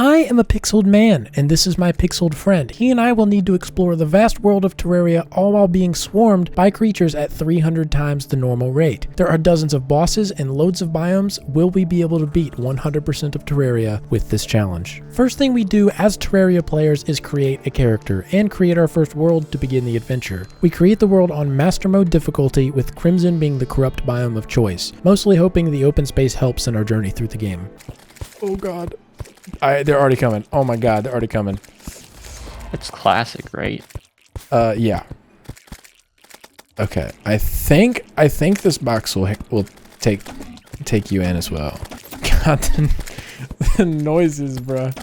I am a pixeled man, and this is my pixeled friend. He and I will need to explore the vast world of Terraria, all while being swarmed by creatures at 300 times the normal rate. There are dozens of bosses and loads of biomes. Will we be able to beat 100% of Terraria with this challenge? First thing we do as Terraria players is create a character, and create our first world to begin the adventure. We create the world on Master Mode difficulty, with Crimson being the corrupt biome of choice, mostly hoping the open space helps in our journey through the game. Oh god. They're already coming. Oh my god, they're already coming. It's classic, right? Yeah. Okay, I think this box will take you in as well. God, the noises, bruh.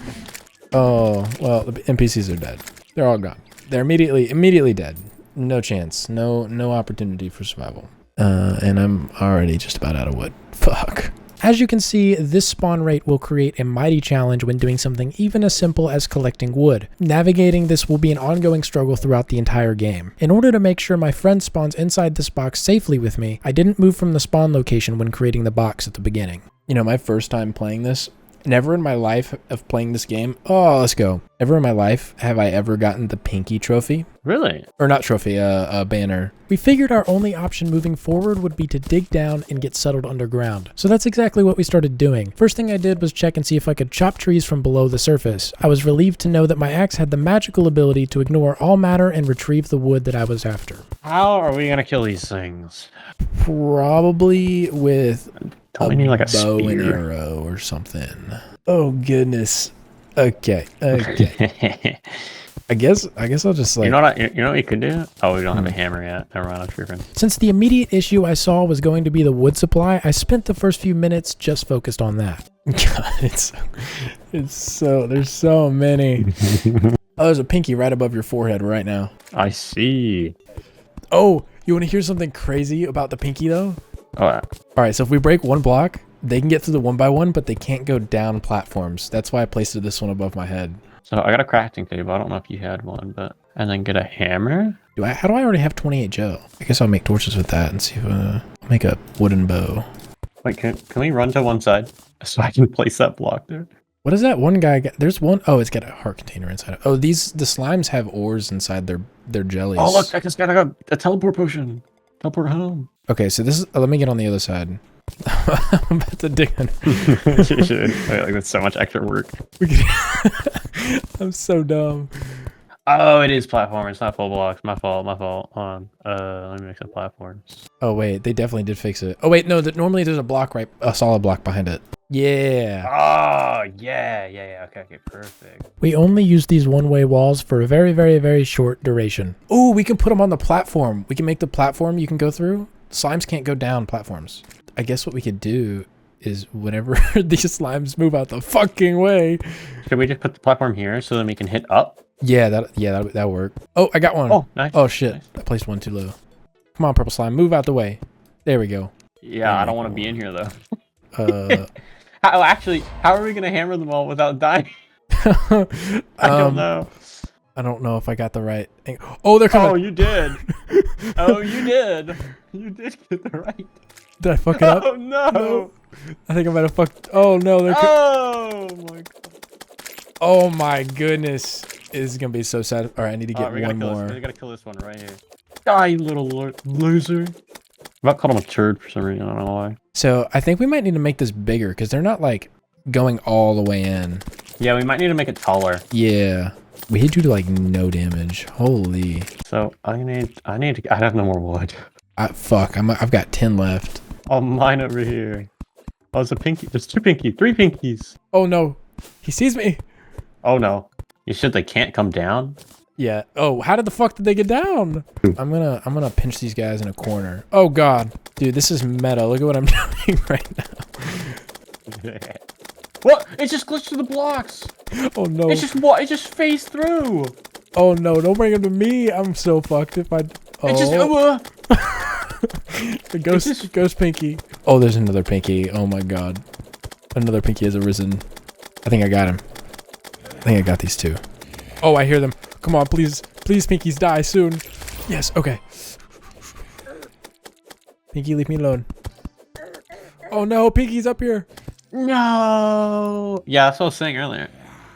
Oh well, the NPCs are dead. They're all gone. They're immediately dead. No chance. No opportunity for survival. And I'm already just about out of wood. Fuck. As you can see, this spawn rate will create a mighty challenge when doing something even as simple as collecting wood. Navigating this will be an ongoing struggle throughout the entire game. In order to make sure my friend spawns inside this box safely with me, I didn't move from the spawn location when creating the box at the beginning. You know, my first time playing this, never in my life of playing this game, let's go. Never in my life have I ever gotten the Pinky trophy. Really? Or not trophy, a banner. We figured our only option moving forward would be to dig down and get settled underground. So that's exactly what we started doing. First thing I did was check and see if I could chop trees from below the surface. I was relieved to know that my axe had the magical ability to ignore all matter and retrieve the wood that I was after. How are we gonna kill these things? Probably with Don't we need like a bow and spear? arrow or something. Oh goodness. Okay. I guess I'll just like... You know what we could do? Oh, we don't have a hammer yet. Never mind, I'm tripping. Since the immediate issue I saw was going to be the wood supply, I spent the first few minutes just focused on that. God, there's so many. Oh, there's a Pinky right above your forehead right now. I see. Oh, you want to hear something crazy about the Pinky though? All right, so if we break one block, they can get through the 1x1, but they can't go down platforms. That's why I placed this one above my head. So I got a crafting table. I don't know if you had one, but and then get a hammer. How do I already have 28 gel? I guess I'll make torches with that and see if I'll make a wooden bow. Wait, can we run to one side so I can place that block there? What is that one guy got? There's one. Oh, it's got a heart container inside it. Oh, the slimes have ores inside their jellies. Oh look, I just got a teleport potion. Teleport home. Okay, so this is. Let me get on the other side. I'm about to dig on. You should. Like, that's so much extra work. I'm so dumb. Oh, it is platform. It's not full blocks. My fault. Hold on. Let me make some platforms. Oh wait, they definitely did fix it. Oh wait, no. Normally there's a solid block behind it. Yeah. Oh yeah. Okay, perfect. We only use these one-way walls for a very, very, very short duration. Oh, we can put them on the platform. We can make the platform you can go through. Slimes can't go down platforms. I guess what we could do is whenever these slimes move out the fucking way. Should we just put the platform here so then we can hit up? Yeah, that'll work. Oh, I got one. Oh, nice. Oh shit, Nice. I placed one too low. Come on, purple slime, move out the way. There we go. Yeah, I don't want to be in here though. How are we gonna hammer them all without dying? I don't know. I don't know if I got the right thing. Oh, they're coming. Oh, you did. Oh, you did. You did get the right. Did I fuck it up? Oh no. I think I might have fucked. Oh no, they're. Oh my god. Oh my goodness. This is gonna be so sad. All right, I need to get one more. We gotta kill this one right here. Die, little loser. I about called him a turd for some reason. I don't know why. So I think we might need to make this bigger because they're not like going all the way in. Yeah, we might need to make it taller. Yeah, we hit you to like no damage. Holy. So I have no more wood. Fuck. I've got 10 left. Oh, mine over here. Oh, it's a pinky. There's 2 pinky, 3 pinkies. Oh no, he sees me. Oh no. You said they can't come down? Yeah. Oh, how the fuck did they get down? I'm gonna pinch these guys in a corner. Oh god, dude, this is meta. Look at what I'm doing right now. What? It just glitched through the blocks. Oh no. It just phased through. Oh no, don't bring him to me. I'm so fucked if I. Oh. It just. The ghost pinky. Oh, there's another pinky. Oh my god, another pinky has arisen. I think I got him. I think I got these two. Oh, I hear them. Come on, please, pinkies, die soon. Yes. Okay. Pinky, leave me alone. Oh no, Pinky's up here. No. Yeah, that's what I was saying earlier.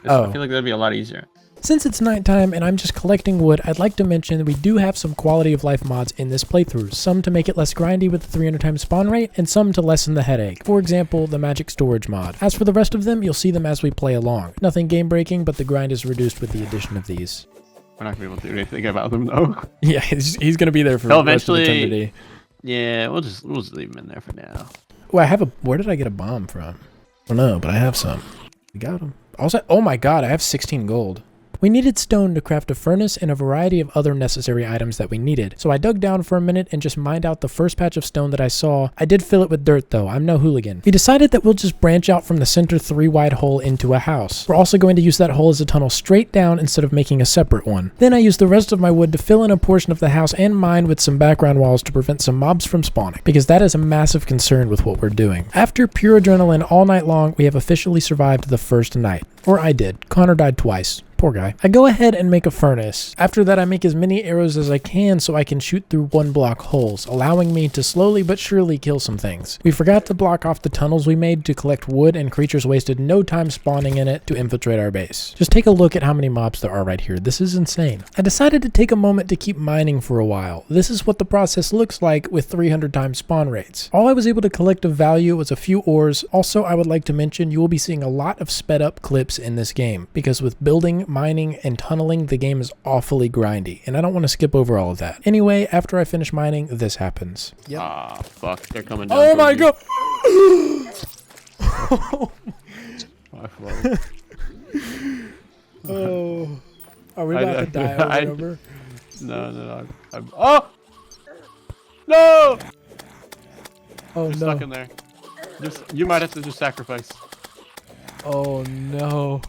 Oh. I feel like that'd be a lot easier. Since it's nighttime and I'm just collecting wood, I'd like to mention that we do have some quality of life mods in this playthrough, some to make it less grindy with the 300 times spawn rate, and some to lessen the headache. For example, the magic storage mod. As for the rest of them, you'll see them as we play along. Nothing game breaking, but the grind is reduced with the addition of these. We're not gonna be able to do anything about them though. Yeah, he's gonna be there for the rest of eternity. Yeah, we'll just leave him in there for now. Well, where did I get a bomb from? I don't know, but I have some. We got them. Also, oh my god, I have 16 gold. We needed stone to craft a furnace and a variety of other necessary items that we needed, so I dug down for a minute and just mined out the first patch of stone that I saw. I did fill it with dirt though, I'm no hooligan. We decided that we'll just branch out from the center 3-wide hole into a house. We're also going to use that hole as a tunnel straight down instead of making a separate one. Then I used the rest of my wood to fill in a portion of the house and mine with some background walls to prevent some mobs from spawning, because that is a massive concern with what we're doing. After pure adrenaline all night long, we have officially survived the first night. Or I did. Connor died twice. Poor guy. I go ahead and make a furnace. After that, I make as many arrows as I can so I can shoot through 1-block holes, allowing me to slowly but surely kill some things. We forgot to block off the tunnels we made to collect wood, and creatures wasted no time spawning in it to infiltrate our base. Just take a look at how many mobs there are right here. This is insane. I decided to take a moment to keep mining for a while. This is what the process looks like with 300 times spawn rates. All I was able to collect of value was a few ores. Also, I would like to mention you will be seeing a lot of sped up clips in this game, because with building, mining, and tunneling, the game is awfully grindy, and I don't want to skip over all of that. Anyway, after I finish mining, this happens. Yep. Ah, fuck, they're coming down. Oh my god! Oh, are we about to die over and over? No. Oh! No! Oh You're stuck in there. You might have to just sacrifice. Oh no.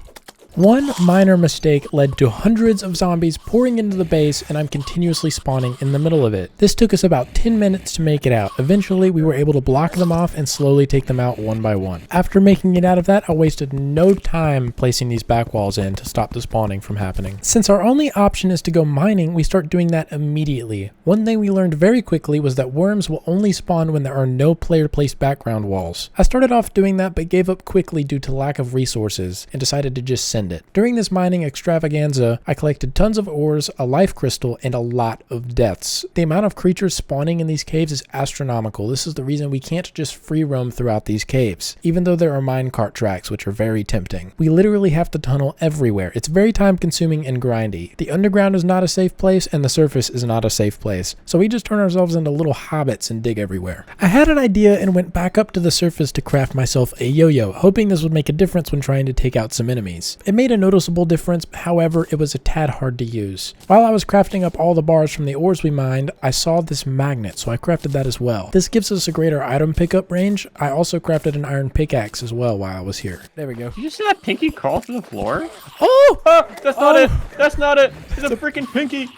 One minor mistake led to hundreds of zombies pouring into the base, and I'm continuously spawning in the middle of it. This took us about 10 minutes to make it out. Eventually, we were able to block them off and slowly take them out one by one. After making it out of that, I wasted no time placing these back walls in to stop the spawning from happening. Since our only option is to go mining, we start doing that immediately. One thing we learned very quickly was that worms will only spawn when there are no player-placed background walls. I started off doing that, but gave up quickly due to lack of resources, and decided to just send it. During this mining extravaganza, I collected tons of ores, a life crystal, and a lot of deaths. The amount of creatures spawning in these caves is astronomical. This is the reason we can't just free roam throughout these caves, even though there are minecart tracks, which are very tempting. We literally have to tunnel everywhere. It's very time consuming and grindy. The underground is not a safe place, and the surface is not a safe place, so we just turn ourselves into little hobbits and dig everywhere. I had an idea and went back up to the surface to craft myself a yo-yo, hoping this would make a difference when trying to take out some enemies. It made a noticeable difference, however, it was a tad hard to use. While I was crafting up all the bars from the ores we mined, I saw this magnet, so I crafted that as well. This gives us a greater item pickup range. I also crafted an iron pickaxe as well while I was here. There we go. Did you see that pinky crawl through the floor? Oh! That's not it! That's not it! It's a freaking pinky!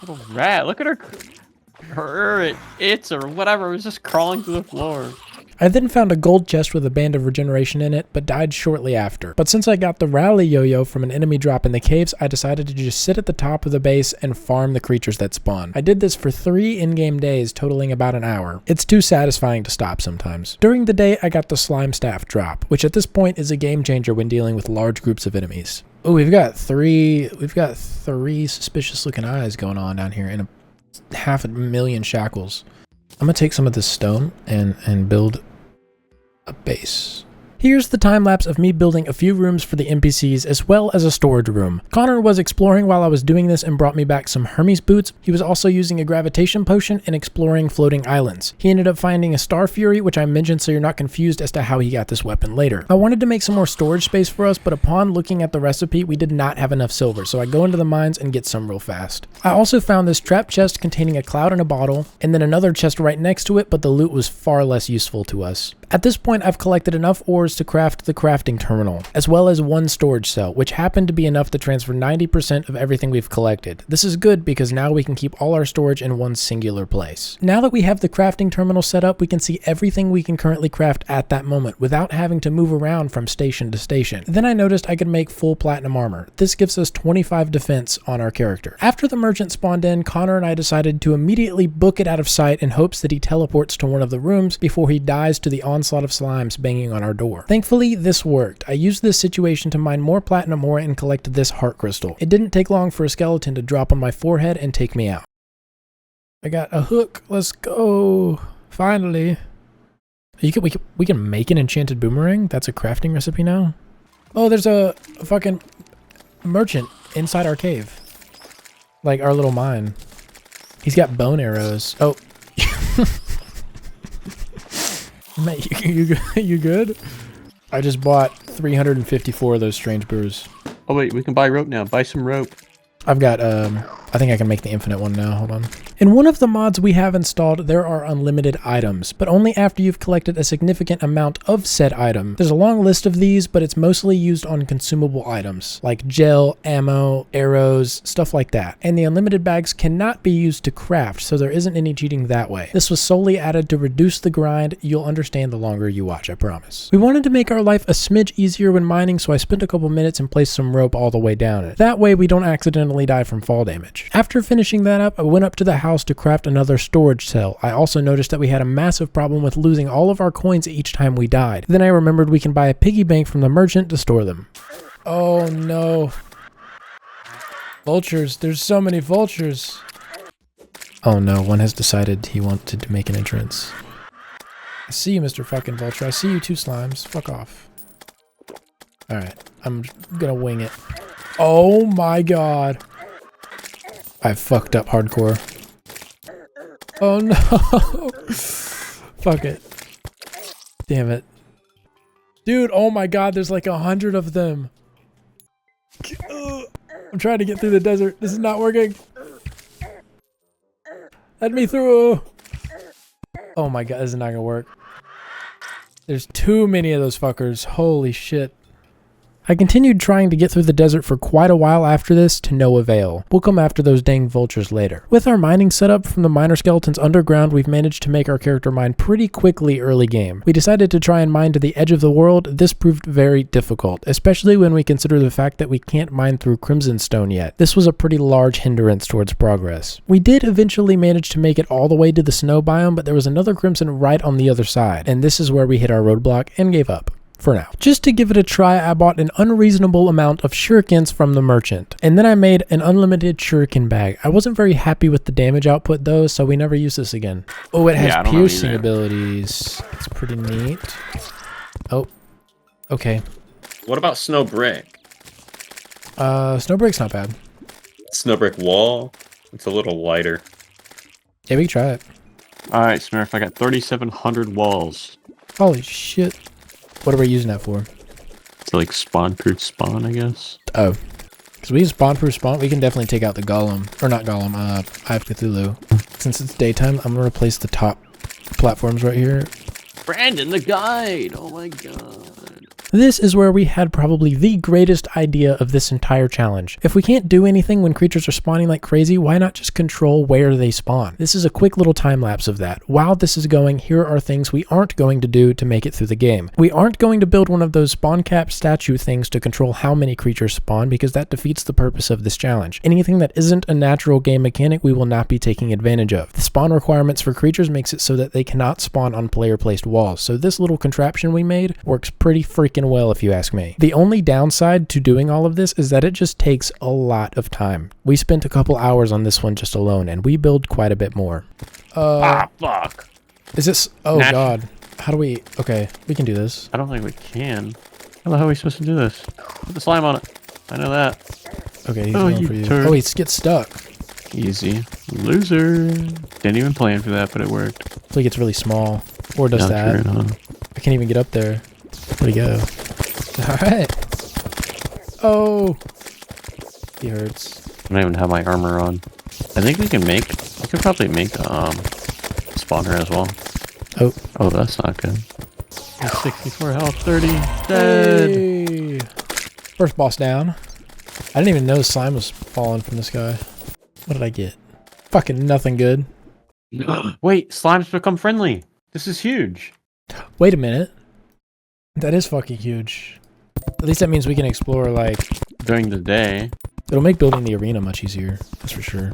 Little rat, look at her it's or whatever, it was just crawling through the floor. I then found a gold chest with a band of regeneration in it, but died shortly after. But since I got the rally yo-yo from an enemy drop in the caves, I decided to just sit at the top of the base and farm the creatures that spawn. I did this for 3 in-game days, totaling about an hour. It's too satisfying to stop sometimes. During the day, I got the slime staff drop, which at this point is a game changer when dealing with large groups of enemies. Oh, we've got three suspicious looking eyes going on down here and a 500,000 shackles. I'm gonna take some of this stone and build a base. Here's the time lapse of me building a few rooms for the NPCs as well as a storage room. Connor was exploring while I was doing this and brought me back some Hermes boots. He was also using a gravitation potion and exploring floating islands. He ended up finding a Star Fury, which I mentioned so you're not confused as to how he got this weapon later. I wanted to make some more storage space for us, but upon looking at the recipe, we did not have enough silver, so I go into the mines and get some real fast. I also found this trap chest containing a cloud in a bottle, and then another chest right next to it, but the loot was far less useful to us. At this point, I've collected enough ores to craft the crafting terminal, as well as one storage cell, which happened to be enough to transfer 90% of everything we've collected. This is good because now we can keep all our storage in one singular place. Now that we have the crafting terminal set up, we can see everything we can currently craft at that moment without having to move around from station to station. Then I noticed I could make full platinum armor. This gives us 25 defense on our character. After the merchant spawned in, Connor and I decided to immediately book it out of sight in hopes that he teleports to one of the rooms before he dies to the onslaught of slimes banging on our door. Thankfully, this worked. I used this situation to mine more platinum ore and collect this heart crystal. It didn't take long for a skeleton to drop on my forehead and take me out. I got a hook. Let's go. Finally. We can make an enchanted boomerang? That's a crafting recipe now? Oh, there's a fucking merchant inside our cave. Like our little mine. He's got bone arrows. Oh. Mate, you good? I just bought 354 of those strange brews. Oh wait, we can buy rope now. Buy some rope. I've got, I think I can make the infinite one now. Hold on. In one of the mods we have installed, there are unlimited items, but only after you've collected a significant amount of said item. There's a long list of these, but it's mostly used on consumable items, like gel, ammo, arrows, stuff like that. And the unlimited bags cannot be used to craft, so there isn't any cheating that way. This was solely added to reduce the grind. You'll understand the longer you watch, I promise. We wanted to make our life a smidge easier when mining, so I spent a couple minutes and placed some rope all the way down it. That way we don't accidentally die from fall damage. After finishing that up, I went up to the house to craft another storage cell. I also noticed that we had a massive problem with losing all of our coins each time we died. Then I remembered we can buy a piggy bank from the merchant to store them. Oh no. Vultures. There's so many vultures. Oh no, one has decided he wanted to make an entrance. I see you, Mr. fucking Vulture. I see you too, slimes. Fuck off. Alright, I'm gonna wing it. Oh my god. I fucked up hardcore. Oh no! Fuck it. Damn it. Dude, oh my god, there's like 100 of them. I'm trying to get through the desert. This is not working. Let me through. Oh my god, this is not gonna work. There's too many of those fuckers. Holy shit. I continued trying to get through the desert for quite a while after this, to no avail. We'll come after those dang vultures later. With our mining setup from the miner skeletons underground, we've managed to make our character mine pretty quickly early game. We decided to try and mine to the edge of the world. This proved very difficult, especially when we consider the fact that we can't mine through Crimson Stone yet. This was a pretty large hindrance towards progress. We did eventually manage to make it all the way to the snow biome, but there was another Crimson right on the other side, and this is where we hit our roadblock and gave up. For now. Just to give it a try, I bought an unreasonable amount of shurikens from the merchant, and then I made an unlimited shuriken bag. I wasn't very happy with the damage output though, so we never used this again. Oh, it has piercing abilities. It's pretty neat. Oh, okay. What about snow brick? Snow brick's not bad. Snow brick wall? It's a little lighter. Yeah, we can try it. Alright, Smurf, I got 3,700 walls. Holy shit. What are we using that for? It's like spawn-proof spawn, I guess. Oh. Because we use spawn-proof spawn, we can definitely take out the Golem. Or not Golem, I have Cthulhu. Since it's daytime, I'm going to replace the top platforms right here. Brandon, the guide! Oh my god. This is where we had probably the greatest idea of this entire challenge. If we can't do anything when creatures are spawning like crazy, why not just control where they spawn? This is a quick little time lapse of that. While this is going, here are things we aren't going to do to make it through the game. We aren't going to build one of those spawn cap statue things to control how many creatures spawn, because that defeats the purpose of this challenge. Anything that isn't a natural game mechanic we will not be taking advantage of. The spawn requirements for creatures makes it so that they cannot spawn on player placed walls, so this little contraption we made works pretty freaking well if you ask me. The only downside to doing all of this is that it just takes a lot of time. We spent a couple hours on this one just alone, and we build quite a bit more. Fuck. Is this? Oh god. How do we? Okay, we can do this. I don't think we can. How the hell are we supposed to do this? Put the slime on it. I know that. Okay, he's going for you. Oh, he gets stuck. Easy. Loser. Didn't even plan for that, but it worked. So he gets really small. Or does that. I can't even get up there. Where'd he go? Alright. Oh. He hurts. I don't even have my armor on. I think we could probably make spawner as well. Oh. Oh, that's not good. 64 health, 30, dead. Hey. First boss down. I didn't even know slime was falling from the sky. What did I get? Fucking nothing good. Wait, slimes become friendly. This is huge. Wait a minute. That is fucking huge. At least that means we can explore, like... During the day. It'll make building the arena much easier. That's for sure.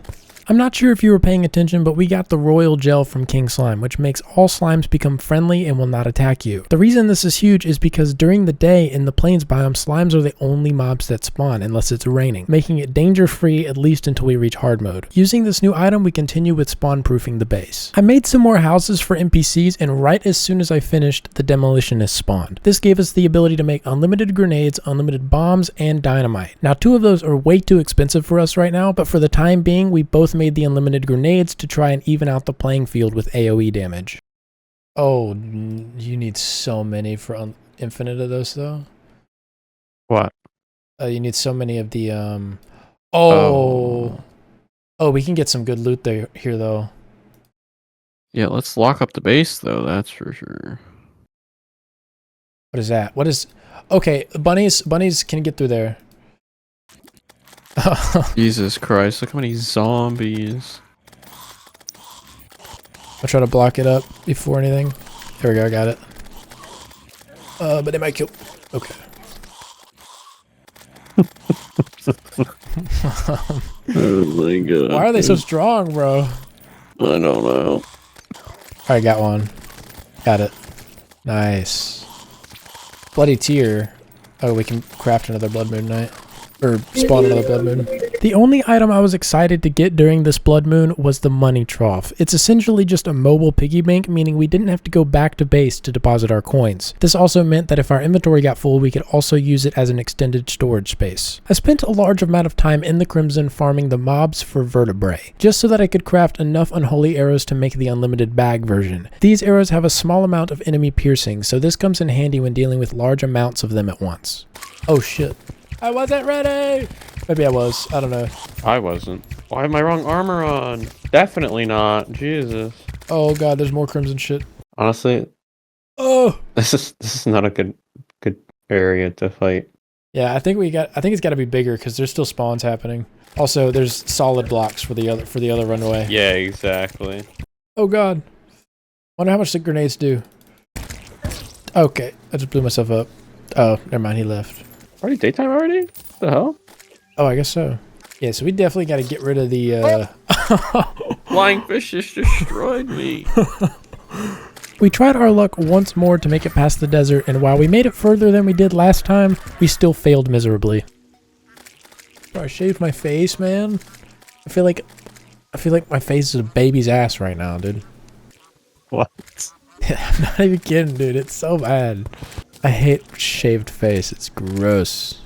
I'm not sure if you were paying attention, but we got the Royal Gel from King Slime, which makes all slimes become friendly and will not attack you. The reason this is huge is because during the day in the plains biome, slimes are the only mobs that spawn unless it's raining, making it danger-free at least until we reach hard mode. Using this new item, we continue with spawn-proofing the base. I made some more houses for NPCs, and right as soon as I finished, the demolitionist spawned. This gave us the ability to make unlimited grenades, unlimited bombs, and dynamite. Now, 2 of those are way too expensive for us right now, but for the time being, we both made the unlimited grenades to try and even out the playing field with AoE damage. Oh, you need so many for infinite of those though. What? You need so many of the Oh, we can get some good loot there here though. Yeah, let's lock up the base though, that's for sure. What is that? What is... Okay, bunnies can get through there. Jesus Christ, look how many zombies. I'll try to block it up before anything. There we go, I got it. But they might kill... Okay. Oh my god. Why are they so strong, bro? I don't know. Alright, got one. Got it. Nice. Bloody tear. Oh, we can craft another Blood Moon Knight. Or spawn another Blood Moon. The only item I was excited to get during this Blood Moon was the Money Trough. It's essentially just a mobile piggy bank, meaning we didn't have to go back to base to deposit our coins. This also meant that if our inventory got full, we could also use it as an extended storage space. I spent a large amount of time in the Crimson farming the mobs for vertebrae, just so that I could craft enough unholy arrows to make the unlimited bag version. These arrows have a small amount of enemy piercing, so this comes in handy when dealing with large amounts of them at once. Oh shit. I wasn't ready! Maybe I was. I don't know. I wasn't. Why am I wrong armor on? Definitely not. Jesus. Oh god, there's more crimson shit. Honestly, Oh! this is not a good area to fight. Yeah, I think it's gotta be bigger because there's still spawns happening. Also, there's solid blocks for the other runway. Yeah, exactly. Oh god. Wonder how much the grenades do. Okay, I just blew myself up. Oh, never mind, he left. Already daytime already? What the hell? Oh, I guess so. Yeah, so we definitely got to get rid of the... Flying fish just destroyed me. We tried our luck once more to make it past the desert, and while we made it further than we did last time, we still failed miserably. Bro, I shaved my face, man. I feel like my face is a baby's ass right now, dude. What? I'm not even kidding, dude. It's so bad. I hate shaved face. It's gross.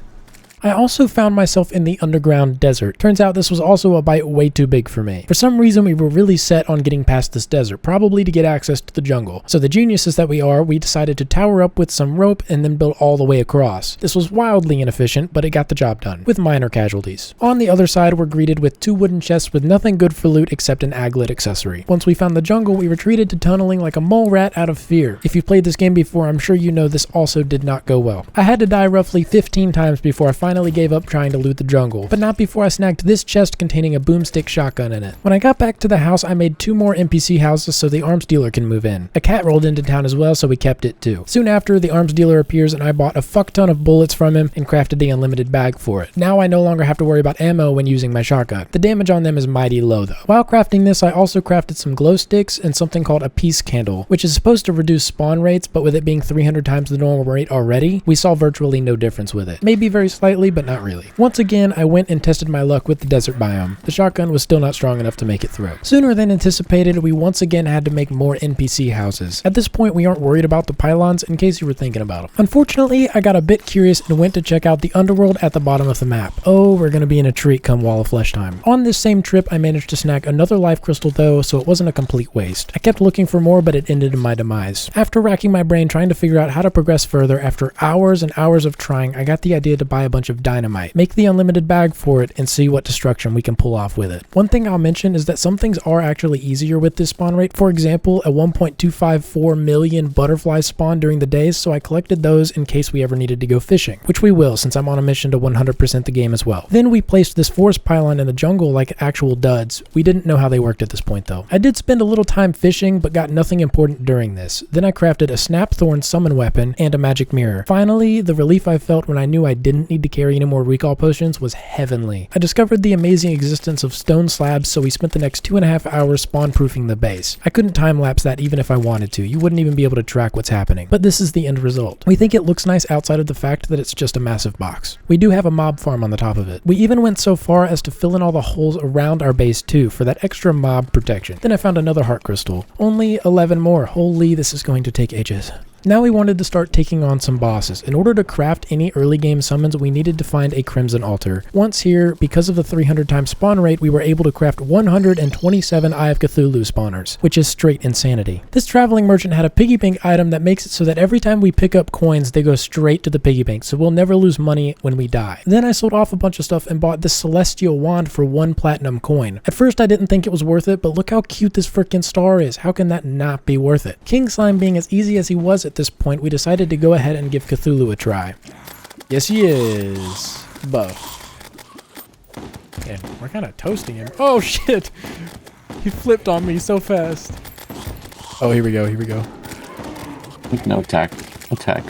I also found myself in the underground desert. Turns out this was also a bite way too big for me. For some reason, we were really set on getting past this desert, probably to get access to the jungle. So the geniuses that we are, we decided to tower up with some rope and then build all the way across. This was wildly inefficient, but it got the job done, with minor casualties. On the other side, we're greeted with 2 wooden chests with nothing good for loot except an aglet accessory. Once we found the jungle, we retreated to tunneling like a mole rat out of fear. If you've played this game before, I'm sure you know this also did not go well. I had to die roughly 15 times before I finally gave up trying to loot the jungle, but not before I snagged this chest containing a boomstick shotgun in it. When I got back to the house, I made 2 more NPC houses so the arms dealer can move in. A cat rolled into town as well, so we kept it too. Soon after, the arms dealer appears and I bought a fuck ton of bullets from him and crafted the unlimited bag for it. Now I no longer have to worry about ammo when using my shotgun. The damage on them is mighty low though. While crafting this, I also crafted some glow sticks and something called a peace candle, which is supposed to reduce spawn rates, but with it being 300 times the normal rate already, we saw virtually no difference with it. Maybe very slightly, but not really. Once again, I went and tested my luck with the desert biome. The shotgun was still not strong enough to make it through. Sooner than anticipated, we once again had to make more NPC houses. At this point, we aren't worried about the pylons in case you were thinking about them. Unfortunately, I got a bit curious and went to check out the underworld at the bottom of the map. Oh, we're gonna be in a treat come Wall of Flesh time. On this same trip, I managed to snag another life crystal though, so it wasn't a complete waste. I kept looking for more, but it ended in my demise. After racking my brain trying to figure out how to progress further, after hours and hours of trying, I got the idea to buy a bunch bunch of dynamite, make the unlimited bag for it, and see what destruction we can pull off with it. One thing I'll mention is that some things are actually easier with this spawn rate. For example, a 1.254 million butterflies spawn during the days, so I collected those in case we ever needed to go fishing, which we will since I'm on a mission to 100% the game as well. Then we placed this forest pylon in the jungle like actual duds. We didn't know how they worked at this point though. I did spend a little time fishing, but got nothing important during this. Then I crafted a Snapthorn summon weapon and a magic mirror. Finally, the relief I felt when I knew I didn't need to carry any more recall potions was heavenly. I discovered the amazing existence of stone slabs, so we spent the next 2.5 hours spawn proofing the base. I couldn't time lapse that even if I wanted to. You wouldn't even be able to track what's happening. But this is the end result. We think it looks nice outside of the fact that it's just a massive box. We do have a mob farm on the top of it. We even went so far as to fill in all the holes around our base too for that extra mob protection. Then I found another heart crystal. Only 11 more. Holy, this is going to take ages. Now we wanted to start taking on some bosses. In order to craft any early game summons, we needed to find a Crimson Altar. Once here, because of the 300 times spawn rate, we were able to craft 127 Eye of Cthulhu spawners, which is straight insanity. This traveling merchant had a piggy bank item that makes it so that every time we pick up coins, they go straight to the piggy bank, so we'll never lose money when we die. Then I sold off a bunch of stuff and bought this celestial wand for 1 platinum coin. At first I didn't think it was worth it, but look how cute this freaking star is. How can that not be worth it? King Slime being as easy as he was at this point, we decided to go ahead and give Cthulhu a try. Yes, he is. Buff. Damn, we're kind of toasting him. Oh, shit. He flipped on me so fast. Oh, here we go. Here we go. No attack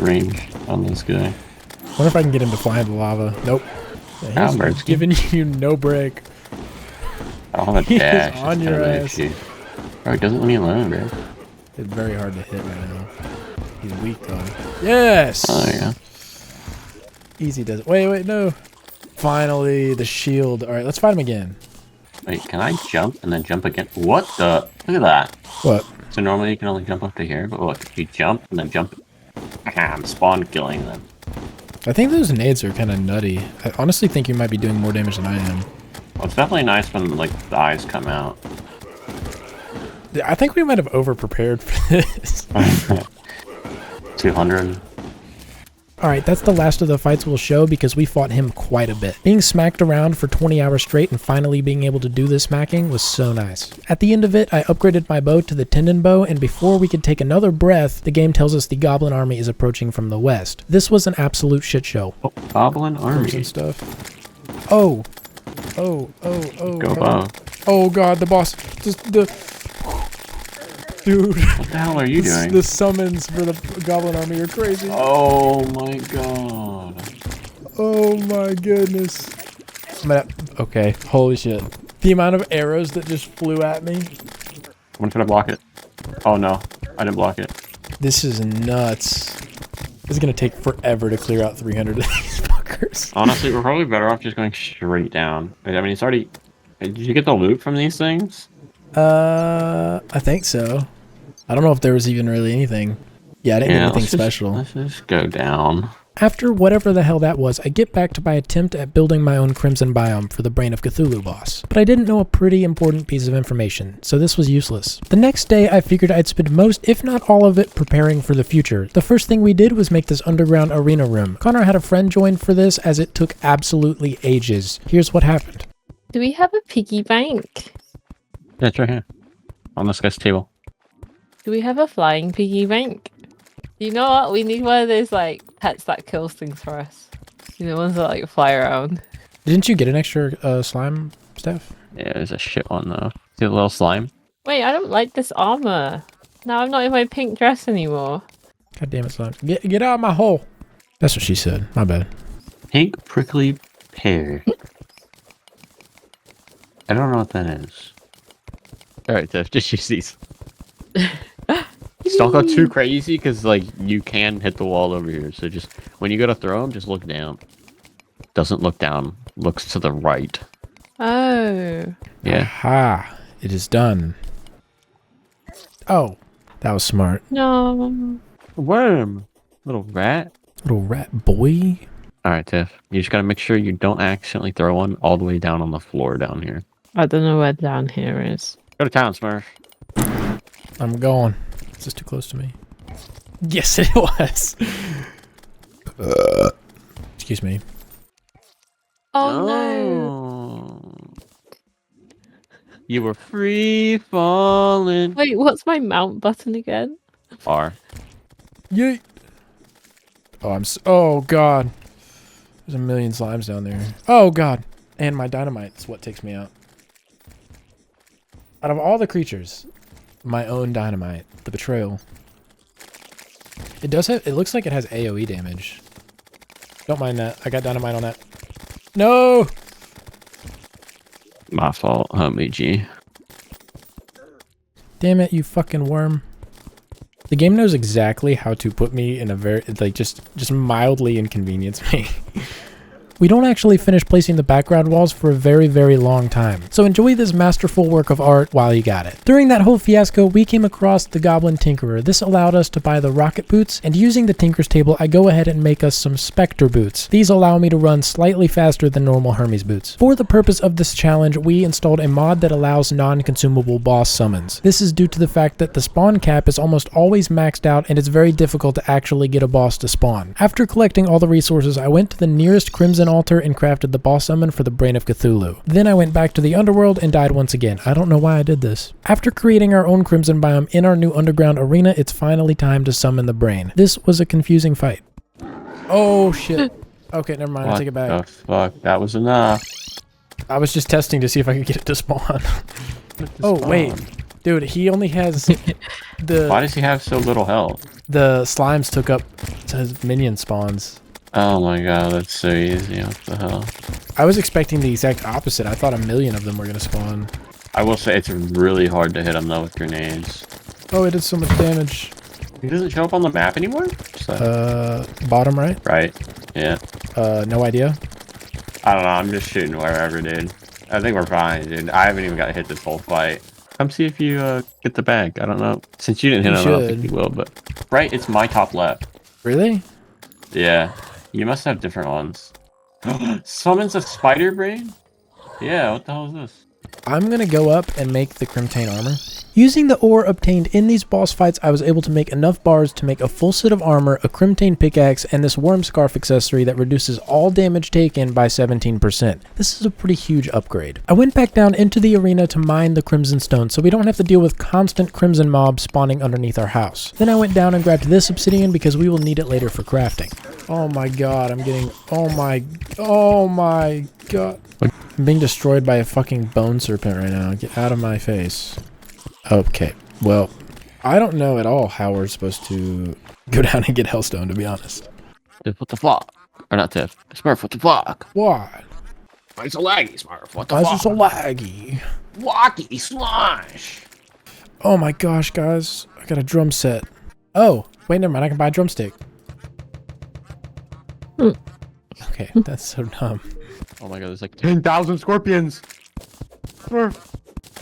range on this guy. Wonder if I can get him to fly into lava. Nope. Yeah, he's giving you no break. I don't have a dash. He's on your ass. Bro, he doesn't let me alone, bro. It's very hard to hit right now. He's weak though. Yes! Oh, yeah. Easy does it. Wait, no. Finally, the shield. Alright, let's fight him again. Wait, can I jump and then jump again? What the? Look at that. What? So normally you can only jump up to here, but look, if you jump and then jump, I'm spawn killing them. I think those nades are kind of nutty. I honestly think you might be doing more damage than I am. Well, it's definitely nice when, like, the eyes come out. I think we might have over-prepared for this. 200. Alright, that's the last of the fights we'll show because we fought him quite a bit. Being smacked around for 20 hours straight and finally being able to do this smacking was so nice. At the end of it, I upgraded my bow to the tendon bow, and before we could take another breath, the game tells us the Goblin Army is approaching from the west. This was an absolute shit show. Oh, Goblin Army. And stuff. Oh. Go bro. bow. Oh god, the boss. Dude. What the hell are you doing? The summons for the Goblin Army are crazy. Oh my god. Oh my goodness. Okay, holy shit. The amount of arrows that just flew at me. I'm gonna try to block it. Oh no, I didn't block it. This is nuts. This is gonna take forever to clear out 300 of these fuckers. Honestly, we're probably better off just going straight down. I mean, it's already... Did you get the loot from these things? I think so. I don't know if there was even really anything. Yeah, I didn't get anything special. Let's just go down. After whatever the hell that was, I get back to my attempt at building my own Crimson Biome for the Brain of Cthulhu boss. But I didn't know a pretty important piece of information, so this was useless. The next day, I figured I'd spend most, if not all of it, preparing for the future. The first thing we did was make this underground arena room. Connor had a friend join for this, as it took absolutely ages. Here's what happened. Do we have a piggy bank? Yeah, it's right here. On this guy's table. Do we have a flying piggy bank? You know what? We need one of those, like, pets that kills things for us. You know, ones that, like, fly around. Didn't you get an extra slime, Steph? Yeah, there's a shit one, though. See the little slime? Wait, I don't like this armor. Now I'm not in my pink dress anymore. God damn it, slime. Get out of my hole. That's what she said. My bad. Pink prickly pear. I don't know what that is. Alright, Tiff, just use these. Just don't go too crazy, because, like, you can hit the wall over here. So just, when you go to throw them, just look down. Doesn't look down. Looks to the right. Oh. Yeah. Aha. It is done. Oh. That was smart. No. Worm. Little rat. Little rat boy. Alright, Tiff. You just gotta make sure you don't accidentally throw one all the way down on the floor down here. I don't know where down here is. Go to town, Smurf. I'm going. Is this too close to me? Yes, it was. Excuse me. Oh no. Oh. You were free falling. Wait, what's my mount button again? R. Yeet. Oh, oh god. There's a million slimes down there. Oh god. And my dynamite is what takes me out. Out of all the creatures, my own dynamite, the betrayal. It does have, it looks like it has AoE damage. Don't mind that. I got dynamite on that. No! My fault, homie G. Damn it, you fucking worm. The game knows exactly how to put me in a very, like, just mildly inconvenience me. We don't actually finish placing the background walls for a very, very long time. So enjoy this masterful work of art while you got it. During that whole fiasco, we came across the Goblin Tinkerer. This allowed us to buy the rocket boots, and using the Tinker's table, I go ahead and make us some Spectre boots. These allow me to run slightly faster than normal Hermes boots. For the purpose of this challenge, we installed a mod that allows non-consumable boss summons. This is due to the fact that the spawn cap is almost always maxed out, and it's very difficult to actually get a boss to spawn. After collecting all the resources, I went to the nearest Crimson altar and crafted the boss summon for the Brain of Cthulhu. Then I went back to the underworld and died once again. I don't know why I did this. After creating our own Crimson biome in our new underground arena, it's finally time to summon the Brain. This was a confusing fight. Oh shit. Okay, never mind. I'll take it back. What the fuck? That was enough. I was just testing to see if I could get it to spawn. Oh wait. Dude, he only has the... Why does he have so little health? The slimes took up his minion spawns. Oh my god, that's so easy. What the hell? I was expecting the exact opposite. I thought a million of them were going to spawn. I will say it's really hard to hit him though with grenades. Oh, it did so much damage. He doesn't show up on the map anymore? So. Bottom right? Right. Yeah. No idea. I don't know. I'm just shooting wherever, dude. I think we're fine, dude. I haven't even got hit this whole fight. Come see if you get the bag. I don't know. Since you didn't hit him, I don't think you will, but... Right, it's my top left. Really? Yeah. You must have different ones. Summons a spider brain? Yeah, what the hell is this? I'm going to go up and make the Crimtane armor. Using the ore obtained in these boss fights, I was able to make enough bars to make a full set of armor, a Crimtane pickaxe, and this worm scarf accessory that reduces all damage taken by 17%. This is a pretty huge upgrade. I went back down into the arena to mine the Crimson Stone so we don't have to deal with constant Crimson mobs spawning underneath our house. Then I went down and grabbed this obsidian because we will need it later for crafting. Oh my god, I'm getting... Oh my god. I'm being destroyed by a fucking bone serpent right now. Get out of my face. Okay, well, I don't know at all how we're supposed to go down and get Hellstone, to be honest. Tiff, what the fuck? Or not Tiff. Smurf, what the fuck? Why? Why is it so laggy, Smurf? What the Why fuck? is it so laggy? Wacky slash! Oh my gosh, guys. I got a drum set. Oh, wait, never mind. I can buy a drumstick. Okay, that's so dumb. Oh my god, there's like 10,000 scorpions! Smurf!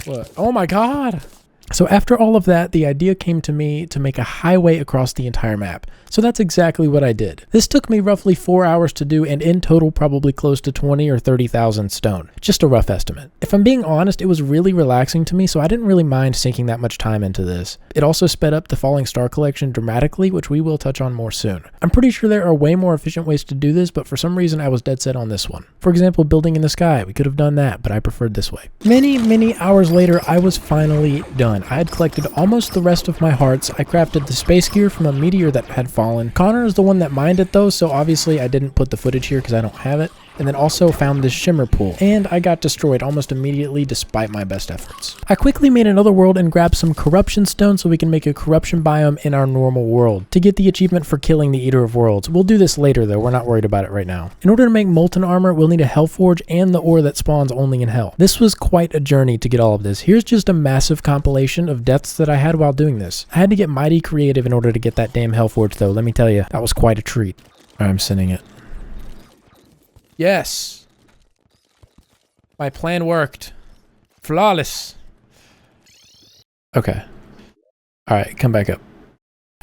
What? Oh my god! So after all of that, the idea came to me to make a highway across the entire map. So that's exactly what I did. This took me roughly 4 hours to do, and in total probably close to 20 or 30,000 stone. Just a rough estimate. If I'm being honest, it was really relaxing to me, so I didn't really mind sinking that much time into this. It also sped up the Falling Star collection dramatically, which we will touch on more soon. I'm pretty sure there are way more efficient ways to do this, but for some reason I was dead set on this one. For example, building in the sky. We could have done that, but I preferred this way. Many hours later, I was finally done. I had collected almost the rest of my hearts. I crafted the space gear from a meteor that had fallen. Connor is the one that mined it though, so obviously I didn't put the footage here because I don't have it. And then also found this shimmer pool, and I got destroyed almost immediately despite my best efforts. I quickly made another world and grabbed some corruption stone so we can make a corruption biome in our normal world to get the achievement for killing the Eater of Worlds. We'll do this later though, we're not worried about it right now. In order to make molten armor, we'll need a Hellforge and the ore that spawns only in Hell. This was quite a journey to get all of this. Here's just a massive compilation of deaths that I had while doing this. I had to get mighty creative in order to get that damn Hellforge though, let me tell you, that was quite a treat. I'm sending it. Yes. My plan worked. Flawless. Okay. Alright, come back up.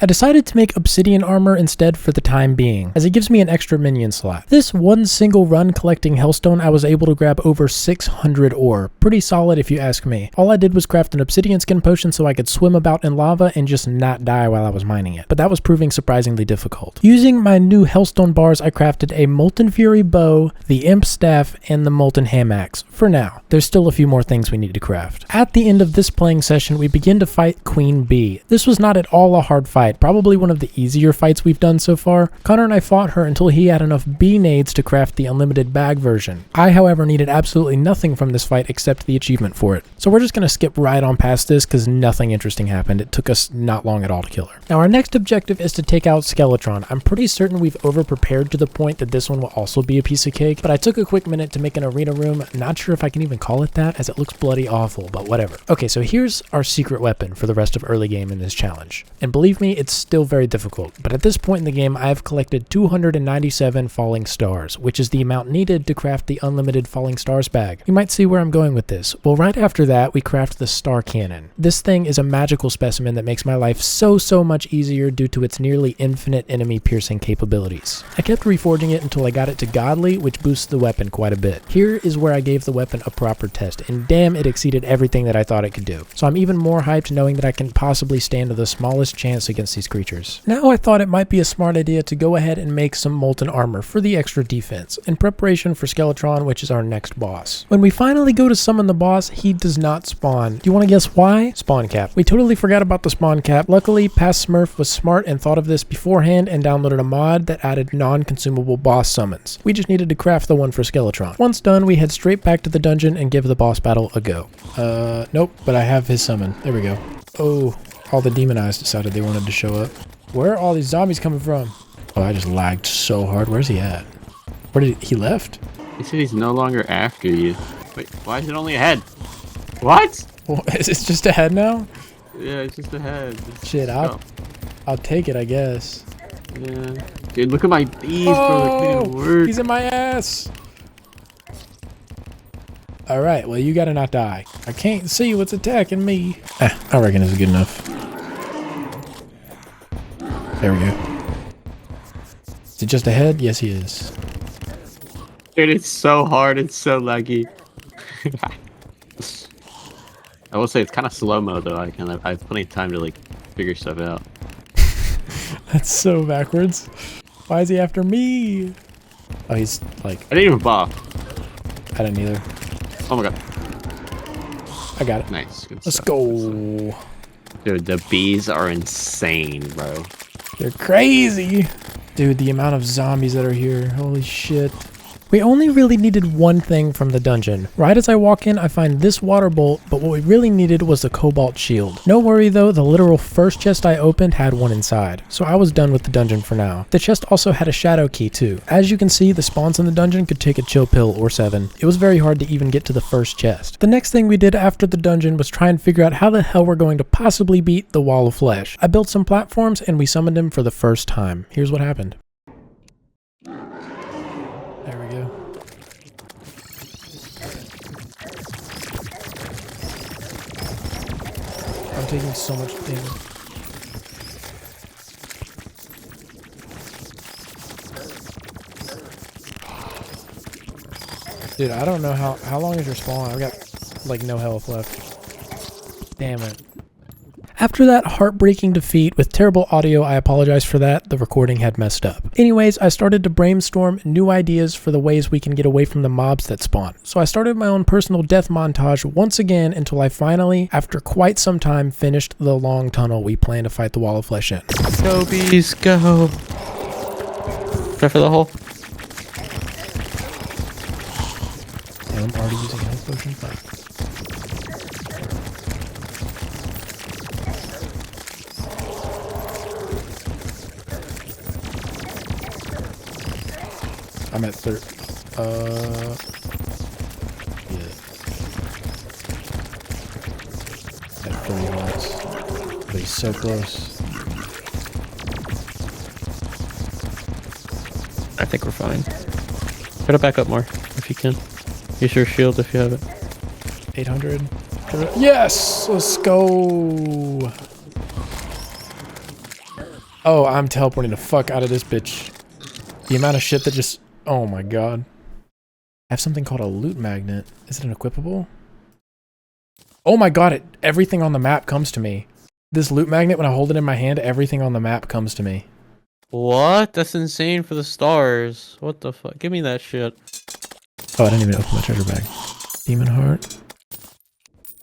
I decided to make obsidian armor instead for the time being, as it gives me an extra minion slot. This one single run collecting Hellstone, I was able to grab over 600 ore. Pretty solid if you ask me. All I did was craft an obsidian skin potion so I could swim about in lava and just not die while I was mining it, but that was proving surprisingly difficult. Using my new Hellstone bars, I crafted a Molten Fury bow, the Imp staff, and the Molten Ham axe. For now, there's still a few more things we need to craft. At the end of this playing session, we begin to fight Queen Bee. This was not at all a hard fight, probably one of the easier fights we've done so far. Connor and I fought her until he had enough bee nades to craft the unlimited bag version. I, however, needed absolutely nothing from this fight except the achievement for it. So we're just gonna skip right on past this because nothing interesting happened. It took us not long at all to kill her. Now our next objective is to take out Skeletron. I'm pretty certain we've over-prepared to the point that this one will also be a piece of cake, but I took a quick minute to make an arena room. Not sure if I can even call it that as it looks bloody awful, but whatever. Okay, so here's our secret weapon for the rest of early game in this challenge. And believe me, it's still very difficult, but at this point in the game, I have collected 297 falling stars, which is the amount needed to craft the unlimited falling stars bag. You might see where I'm going with this. Well, right after that, we craft the star cannon. This thing is a magical specimen that makes my life so much easier due to its nearly infinite enemy piercing capabilities. I kept reforging it until I got it to godly, which boosts the weapon quite a bit. Here is where I gave the weapon a proper test, and damn, it exceeded everything that I thought it could do. So I'm even more hyped knowing that I can possibly stand the smallest chance against these creatures. Now I thought it might be a smart idea to go ahead and make some molten armor for the extra defense, in preparation for Skeletron, which is our next boss. When we finally go to summon the boss, he does not spawn. Do you want to guess why? Spawn cap. We totally forgot about the spawn cap. Luckily, Past Smurf was smart and thought of this beforehand and downloaded a mod that added non-consumable boss summons. We just needed to craft the one for Skeletron. Once done, we head straight back to the dungeon and give the boss battle a go. Nope, but I have his summon. There we go. Oh, all the demon eyes decided they wanted to show up. Where are all these zombies coming from? Oh, I just lagged so hard. Where's he at? Where did he left? He said he's no longer after you. Wait, why is it only a head? What? Well, is it just a head now? Yeah, it's just a head. Shit, I'll take it, I guess. Yeah. Dude, look at my bees, bro. They're putting in work. He's in my ass. Alright, well, you gotta not die. I can't see what's attacking me. I reckon it's good enough. There we go. Is it just a head? Yes, he is. Dude, it's so hard. It's so laggy. I will say it's kind of slow-mo, though. I have plenty of time to, like, figure stuff out. That's so backwards. Why is he after me? Oh, he's like... I didn't even buff. I didn't either. Oh my god. I got it. Nice. Good Let's stuff. go. Dude, the bees are insane, bro. They're crazy. Dude, the amount of zombies that are here. Holy shit. We only really needed one thing from the dungeon. Right as I walk in, I find this water bolt, but what we really needed was the cobalt shield. No worry though, the literal first chest I opened had one inside, so I was done with the dungeon for now. The chest also had a shadow key too. As you can see, the spawns in the dungeon could take a chill pill or 7. It was very hard to even get to the first chest. The next thing we did after the dungeon was try and figure out how the hell we're going to possibly beat the Wall of Flesh. I built some platforms and we summoned him for the first time. Here's what happened. There we go. I'm taking so much damage. Dude, I don't know how long is your spawn? I've got like no health left. Damn it. After that heartbreaking defeat with terrible audio, I apologize for that. The recording had messed up. Anyways, I started to brainstorm new ideas for the ways we can get away from the mobs that spawn. So I started my own personal death montage once again until I finally, after quite some time, finished the long tunnel we plan to fight the Wall of Flesh in. Go bees, go. Try for the hole. And I'm already using health potion. Fine. I'm at third. Yeah. At 30 watts. But he's so close. I think we're fine. Try to back up more if you can. Use your shield if you have it. 800. Yes! Let's go! Oh, I'm teleporting the fuck out of this bitch. The amount of shit that just... Oh my god. I have something called a loot magnet. Is it an equipable? Oh my god, everything on the map comes to me. This loot magnet, when I hold it in my hand, everything on the map comes to me. What? That's insane for the stars. What the fuck? Give me that shit. Oh, I didn't even open my treasure bag. Demon Heart.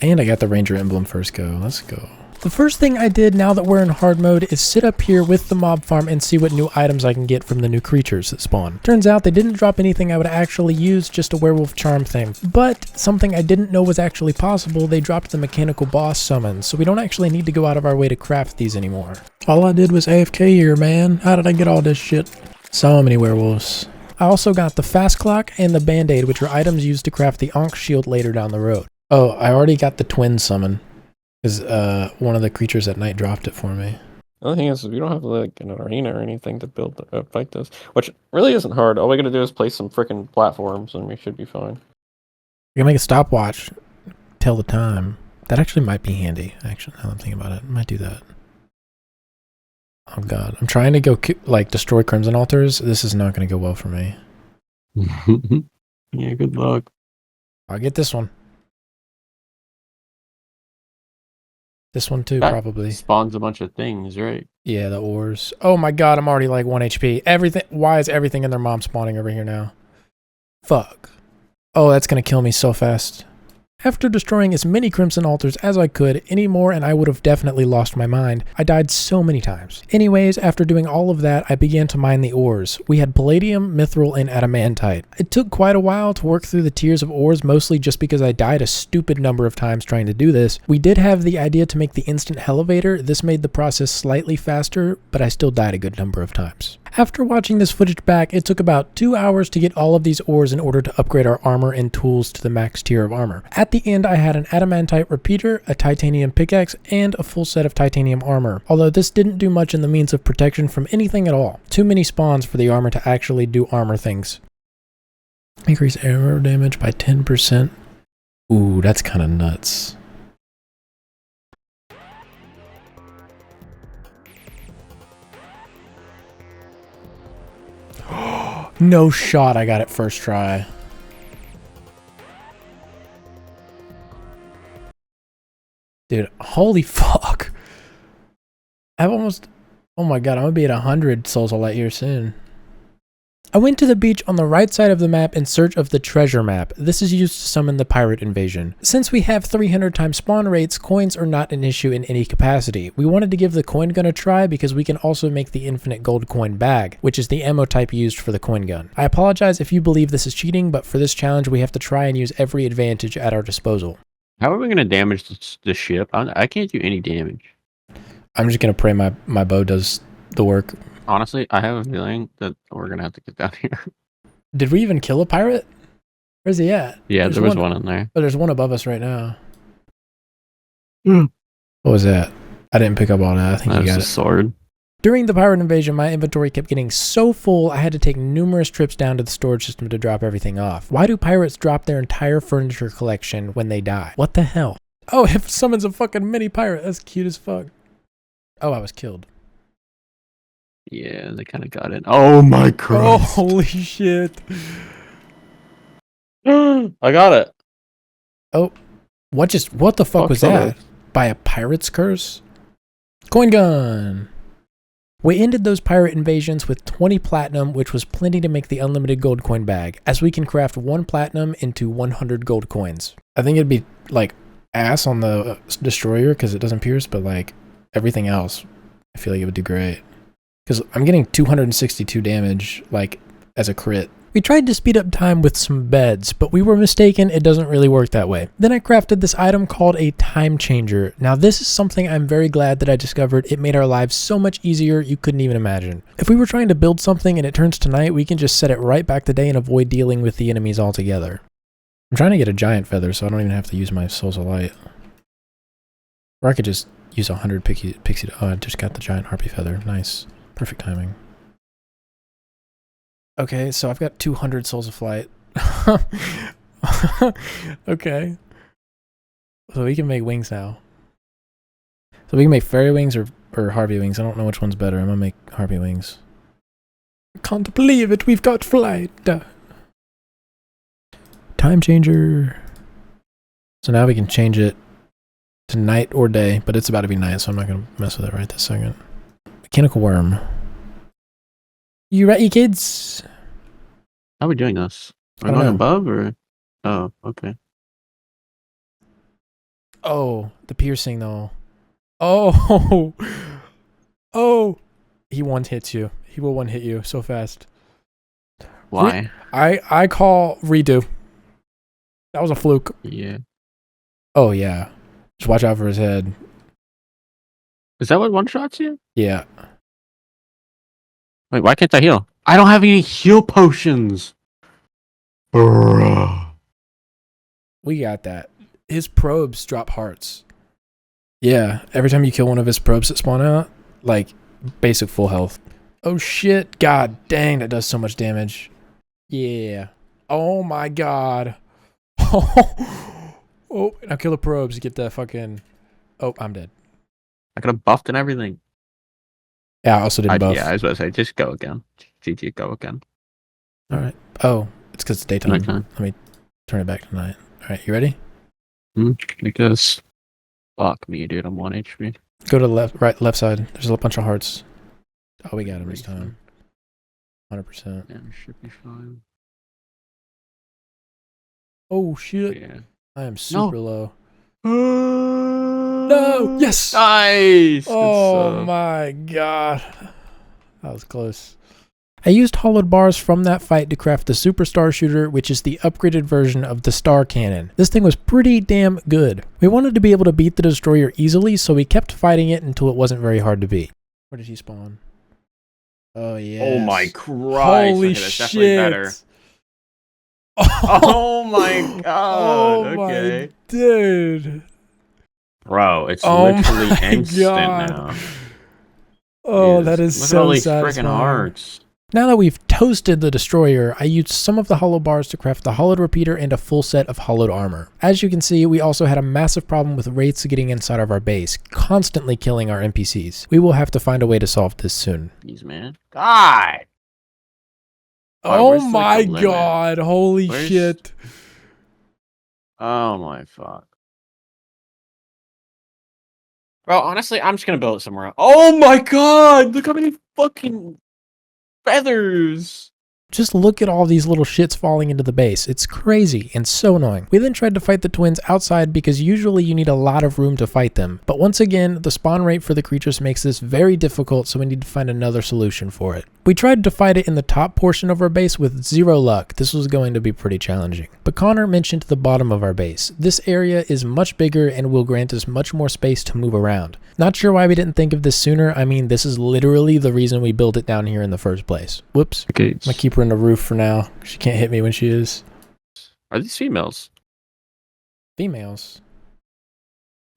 And I got the Ranger emblem first go. Let's go. The first thing I did now that we're in hard mode is sit up here with the mob farm and see what new items I can get from the new creatures that spawn. Turns out they didn't drop anything I would actually use, just a werewolf charm thing. But something I didn't know was actually possible, they dropped the mechanical boss summons, so we don't actually need to go out of our way to craft these anymore. All I did was AFK here, man. How did I get all this shit? So many werewolves. I also got the fast clock and the band-aid, which are items used to craft the Ankh Shield later down the road. Oh, I already got the twin summon. Because one of the creatures at night dropped it for me. The other thing is, we don't have like an arena or anything to build fight this, which really isn't hard. All we gotta do is place some freaking platforms, and we should be fine. You can make a stopwatch, tell the time. That actually might be handy. Actually, now that I'm thinking about it, I might do that. Oh god, I'm trying to go like destroy Crimson Altars. This is not going to go well for me. Yeah, good luck. I'll get this one. This one too, That probably. spawns a bunch of things, right? Yeah, the ores. Oh my god, I'm already like 1 HP. Everything. Why is everything in their mom spawning over here now? Fuck. Oh, that's gonna kill me so fast. After destroying as many Crimson Altars as I could, any more and I would have definitely lost my mind. I died so many times. Anyways, after doing all of that, I began to mine the ores. We had Palladium, Mithril, and Adamantite. It took quite a while to work through the tiers of ores, mostly just because I died a stupid number of times trying to do this. We did have the idea to make the instant elevator. This made the process slightly faster, but I still died a good number of times. After watching this footage back, it took about 2 hours to get all of these ores in order to upgrade our armor and tools to the max tier of armor. At the end, I had an adamantite repeater, a titanium pickaxe, and a full set of titanium armor, although this didn't do much in the means of protection from anything at all. Too many spawns for the armor to actually do armor things. Increase armor damage by 10%. Ooh, that's kind of nuts. No shot, I got it first try. Dude, holy fuck. I've almost... Oh my god, I'm gonna be at 100 Souls of Light here soon. I went to the beach on the right side of the map in search of the treasure map. This is used to summon the pirate invasion. Since we have 300 times spawn rates, coins are not an issue in any capacity. We wanted to give the coin gun a try because we can also make the infinite gold coin bag, which is the ammo type used for the coin gun. I apologize if you believe this is cheating, but for this challenge we have to try and use every advantage at our disposal. How are we going to damage the ship? I can't do any damage. I'm just going to pray my bow does the work. Honestly, I have a feeling that we're going to have to get down here. Did we even kill a pirate? Where's he at? Yeah, there was one in there. Oh, there's one above us right now. Mm. What was that? I didn't pick up all that. I think you got it. Sword. During the pirate invasion, my inventory kept getting so full, I had to take numerous trips down to the storage system to drop everything off. Why do pirates drop their entire furniture collection when they die? What the hell? Oh, it summons a fucking mini pirate. That's cute as fuck. Oh, I was killed. Yeah, they kind of got it. Oh my god. Oh, holy shit. I got it. Oh, what the fuck was that? By a pirate's curse? Coin gun. We ended those pirate invasions with 20 platinum, which was plenty to make the unlimited gold coin bag, as we can craft 1 platinum into 100 gold coins. I think it'd be like ass on the destroyer because it doesn't pierce, but like everything else, I feel like it would do great. Because I'm getting 262 damage, like, as a crit. We tried to speed up time with some beds, but we were mistaken. It doesn't really work that way. Then I crafted this item called a time changer. Now this is something I'm very glad that I discovered. It made our lives so much easier you couldn't even imagine. If we were trying to build something and it turns to night, we can just set it right back to day and avoid dealing with the enemies altogether. I'm trying to get a giant feather so I don't even have to use my Souls of Light. Or I could just use 100 pixie. Oh, I just got the giant harpy feather. Nice. Perfect timing. Okay, so I've got 200 Souls of Light. Okay. So we can make wings now. So we can make fairy wings or or Harvey wings. I don't know which one's better. I'm gonna make Harvey wings. I can't believe it. We've got flight. Time changer. So now we can change it to night or day, but it's about to be night, so I'm not gonna mess with it right this second. Mechanical worm. You ready, kids? How are we doing this? Are I we don't going know. above or? Oh, okay. Oh, the piercing though. Oh, oh, he one hits you. He will one hit you so fast. Why? I call redo. That was a fluke. Yeah. Oh yeah, just watch out for his head. Is that what one shots you? Yeah. Wait, why can't I heal? I don't have any heal potions. Bruh. We got that. His probes drop hearts. Yeah, every time you kill one of his probes that spawn out, like, basic full health. Oh shit, god dang, that does so much damage. Yeah. Oh my god. Oh, now kill the probes, get the fucking... Oh, I'm dead. I could have buffed and everything. Yeah, I also didn't buff. Yeah, I was about to say, just go again. GG, go again. Alright. Oh, it's because it's daytime. Nighttime. Let me turn it back to night. Alright, you ready? Because... Fuck me, dude, I'm 1 HP. Go to the left side. There's a bunch of hearts. Oh, we got him this time. 100%. Yeah, should be fine. Oh shit. Yeah. I am super low. No! No! Yes! Nice! Oh my god. That was close. I used hollowed bars from that fight to craft the Super Star Shooter, which is the upgraded version of the Star Cannon. This thing was pretty damn good. We wanted to be able to beat the Destroyer easily, so we kept fighting it until it wasn't very hard to beat. Where did he spawn? Oh yeah. Oh my Christ. Holy Okay, that's definitely shit. better. Oh my god. Oh Okay. my dude. Bro, it's Oh literally my instant God. now. Oh, Jeez. that is Look so at all these satisfying. freaking hearts. Now that we've toasted the Destroyer, I used some of the hollow bars to craft the hollowed repeater and a full set of hollowed armor. As you can see, we also had a massive problem with wraiths getting inside of our base, constantly killing our NPCs. We will have to find a way to solve this soon. Jeez, man. God! Wow, Oh where's, like, my the limit? god, holy Where's- shit. Oh my fuck. Bro, honestly, I'm just gonna build it somewhere else. Oh my god! Look how many fucking feathers! Just look at all these little shits falling into the base. It's crazy and so annoying. We then tried to fight the twins outside because usually you need a lot of room to fight them. But once again, the spawn rate for the creatures makes this very difficult, so we need to find another solution for it. We tried to fight it in the top portion of our base with zero luck. This was going to be pretty challenging. But Connor mentioned the bottom of our base. This area is much bigger and will grant us much more space to move around. Not sure why we didn't think of this sooner. I mean, this is literally the reason we built it down here in the first place. Whoops. Okay. I'm gonna keep her in the roof for now. She can't hit me when she is. Are these females? Females.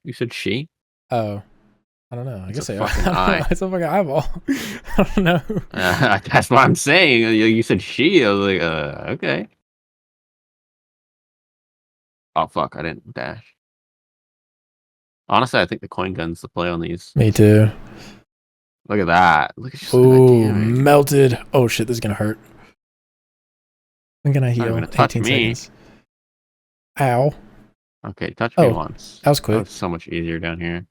You said she? Oh. I don't know. I It's guess a they are. fucking eye. It's a fucking eyeball. I don't know. That's what I'm saying. You said she. I was like, okay. Oh, fuck. I didn't dash. Honestly, I think the coin gun's the play on these. Me too. Look at that. Look at just Ooh, damage. melted. Oh shit, this is gonna hurt. When can I Not heal? even gonna touch 18 me. seconds. Ow. Okay, touch me Oh, once. That was quick. That's so much easier down here.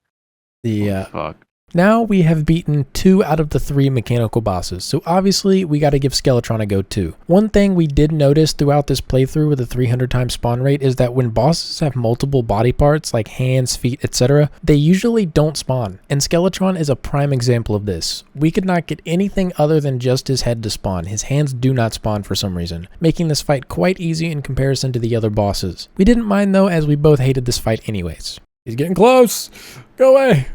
The Holy fuck. Now we have beaten 2 out of the 3 mechanical bosses, so obviously we gotta give Skeletron a go too. One thing we did notice throughout this playthrough with a 300 times spawn rate is that when bosses have multiple body parts like hands, feet, etc., they usually don't spawn, and Skeletron is a prime example of this. We could not get anything other than just his head to spawn. His hands do not spawn for some reason, making this fight quite easy in comparison to the other bosses. We didn't mind though, as we both hated this fight anyways. He's getting close! Go away!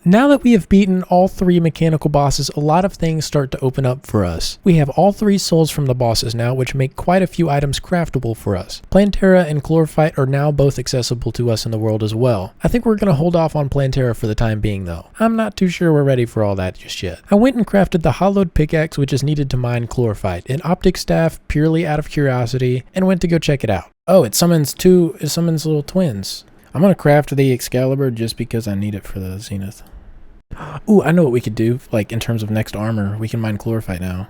Now that we have beaten all 3 mechanical bosses, a lot of things start to open up for us. We have all 3 souls from the bosses now, which make quite a few items craftable for us. Plantera and Chlorophyte are now both accessible to us in the world as well. I think we're going to hold off on Plantera for the time being though. I'm not too sure we're ready for all that just yet. I went and crafted the hollowed pickaxe, which is needed to mine Chlorophyte, an optic staff purely out of curiosity, and went to go check it out. Oh, it summons little twins. I'm going to craft the Excalibur just because I need it for the Zenith. Ooh, I know what we could do, like in terms of next armor. We can mine Chlorophyte now.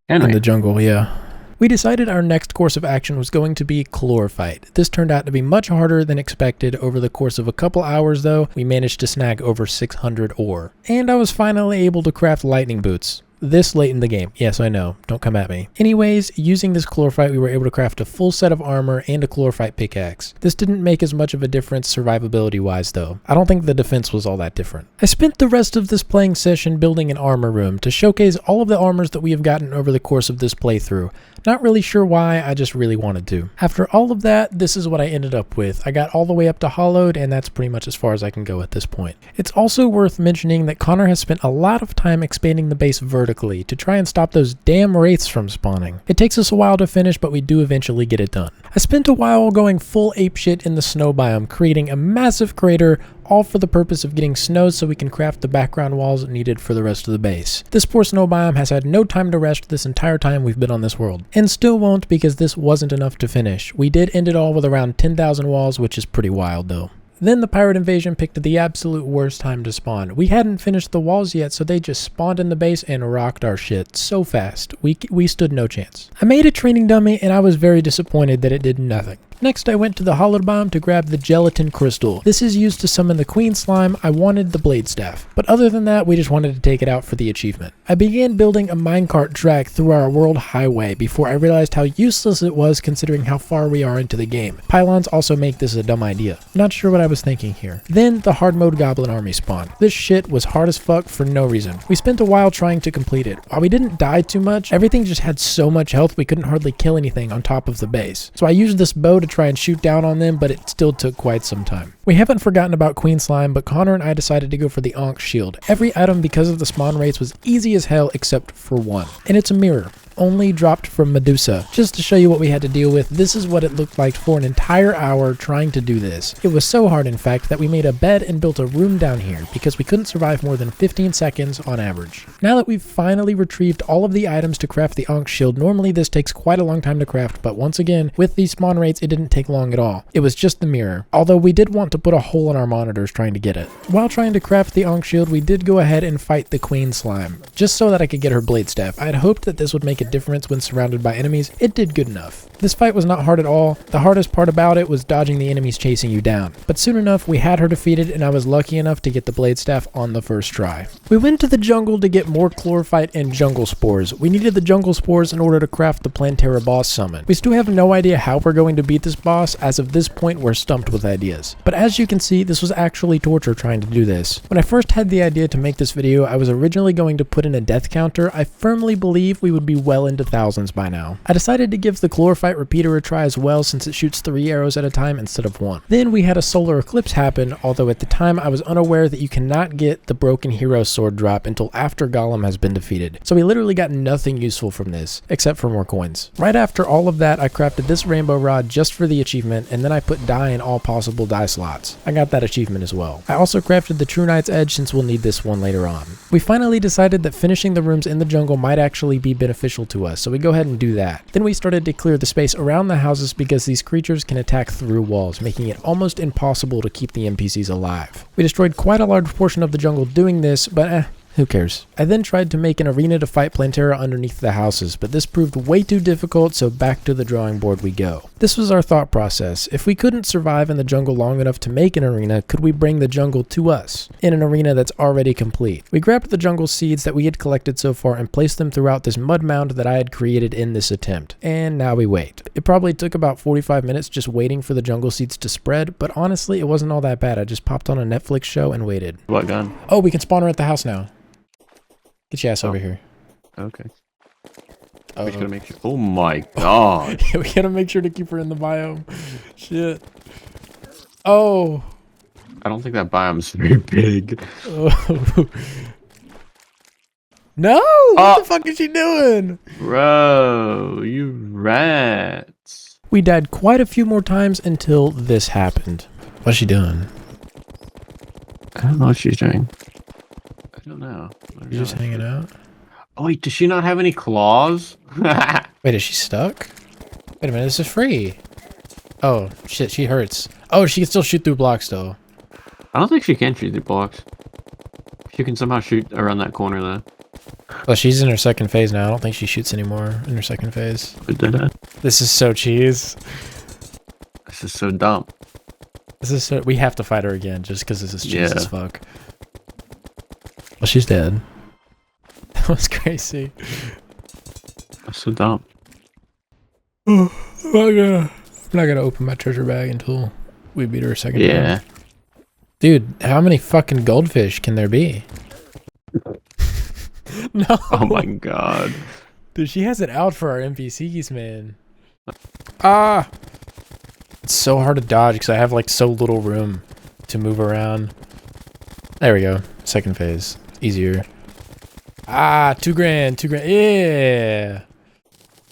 Can In we? the jungle, yeah. We decided our next course of action was going to be Chlorophyte. This turned out to be much harder than expected. Over the course of a couple hours though, we managed to snag over 600 ore. And I was finally able to craft lightning boots. This late in the game. Yes, I know. Don't come at me. Anyways, using this Chlorophyte, we were able to craft a full set of armor and a Chlorophyte pickaxe. This didn't make as much of a difference survivability-wise, though. I don't think the defense was all that different. I spent the rest of this playing session building an armor room to showcase all of the armors that we have gotten over the course of this playthrough. Not really sure why, I just really wanted to. After all of that, this is what I ended up with. I got all the way up to Hollowed, and that's pretty much as far as I can go at this point. It's also worth mentioning that Connor has spent a lot of time expanding the base vertically to try and stop those damn wraiths from spawning. It takes us a while to finish, but we do eventually get it done. I spent a while going full apeshit in the snow biome, creating a massive crater, all for the purpose of getting snow so we can craft the background walls needed for the rest of the base. This poor snow biome has had no time to rest this entire time we've been on this world, and still won't because this wasn't enough to finish. We did end it all with around 10,000 walls, which is pretty wild though. Then the pirate invasion picked the absolute worst time to spawn. We hadn't finished the walls yet, so they just spawned in the base and rocked our shit so fast. We stood no chance. I made a training dummy and I was very disappointed that it did nothing. Next, I went to the hollowed biome to grab the gelatin crystal. This is used to summon the queen slime. I wanted the blade staff, but other than that, we just wanted to take it out for the achievement. I began building a minecart track through our world highway before I realized how useless it was considering how far we are into the game. Pylons also make this a dumb idea. Not sure what I was thinking here. Then the hard mode Goblin Army spawned. This shit was hard as fuck for no reason. We spent a while trying to complete it. While we didn't die too much, everything just had so much health we couldn't hardly kill anything on top of the base. So I used this bow to try and shoot down on them, but it still took quite some time. We haven't forgotten about Queen Slime, but Connor and I decided to go for the Ankh Shield. Every item because of the spawn rates was easy as hell except for one. And it's a mirror. Only dropped from Medusa. Just to show you what we had to deal with, this is what it looked like for an entire hour trying to do this. It was so hard in fact that we made a bed and built a room down here because we couldn't survive more than 15 seconds on average. Now that we've finally retrieved all of the items to craft the Ankh Shield, normally this takes quite a long time to craft, but once again, with these spawn rates it didn't take long at all. It was just the mirror, although we did want to put a hole in our monitors trying to get it. While trying to craft the Ankh Shield, we did go ahead and fight the Queen Slime, just so that I could get her blade staff. I had hoped that this would make a difference when surrounded by enemies. It did good enough. This fight was not hard at all. The hardest part about it was dodging the enemies chasing you down. But soon enough, we had her defeated and I was lucky enough to get the blade staff on the first try. We went to the jungle to get more chlorophyte and jungle spores. We needed the jungle spores in order to craft the Plantera boss summon. We still have no idea how we're going to beat this boss. As of this point, we're stumped with ideas. But as you can see, this was actually torture trying to do this. When I first had the idea to make this video, I was originally going to put in a death counter. I firmly believe we would be well into thousands by now. I decided to give the chlorophyte repeater a try as well since it shoots 3 arrows at a time instead of 1. Then we had a solar eclipse happen, although at the time I was unaware that you cannot get the broken hero sword drop until after Golem has been defeated. So we literally got nothing useful from this, except for more coins. Right after all of that, I crafted this rainbow rod just for the achievement, and then I put dye in all possible dye slots. I got that achievement as well. I also crafted the True Knight's Edge since we'll need this one later on. We finally decided that finishing the rooms in the jungle might actually be beneficial to us, so we go ahead and do that. Then we started to clear the space around the houses because these creatures can attack through walls, making it almost impossible to keep the NPCs alive. We destroyed quite a large portion of the jungle doing this, but who cares? I then tried to make an arena to fight Plantera underneath the houses, but this proved way too difficult, so back to the drawing board we go. This was our thought process. If we couldn't survive in the jungle long enough to make an arena, could we bring the jungle to us in an arena that's already complete? We grabbed the jungle seeds that we had collected so far and placed them throughout this mud mound that I had created in this attempt. And now we wait. It probably took about 45 minutes just waiting for the jungle seeds to spread, but honestly, it wasn't all that bad. I just popped on a Netflix show and waited. What gun? Oh, we can spawn her at the house now. Get your ass over here. Okay. Oh, We just gotta make sure. Oh my god. we gotta make sure to keep her in the biome. Shit. Oh. I don't think that biome's very big. Oh. No! What the fuck is she doing? Bro, you rats. We died quite a few more times until this happened. What's she doing? I don't know what she's doing. I don't know. She's just hanging out? Oh wait, does she not have any claws? Wait, is she stuck? Wait a minute, this is free. Oh, shit, she hurts. Oh, she can still shoot through blocks, though. I don't think she can shoot through blocks. you can somehow shoot around that corner though. Well, she's in her second phase now. I don't think she shoots anymore in her second phase. Who did it? This is so cheese. This is so dumb. This is so... We have to fight her again just because this is cheese as Yeah. fuck. Well, she's dead. That was crazy. That's so dumb. I'm not gonna open my treasure bag until we beat her a second Yeah. time. Dude, how many fucking goldfish can there be? No. Oh my god. Dude, she has it out for our NPCs, man. Ah! It's so hard to dodge because I have like so little room to move around. There we go. Second phase. Easier. Ah, 2 grand, 2 grand. Yeah!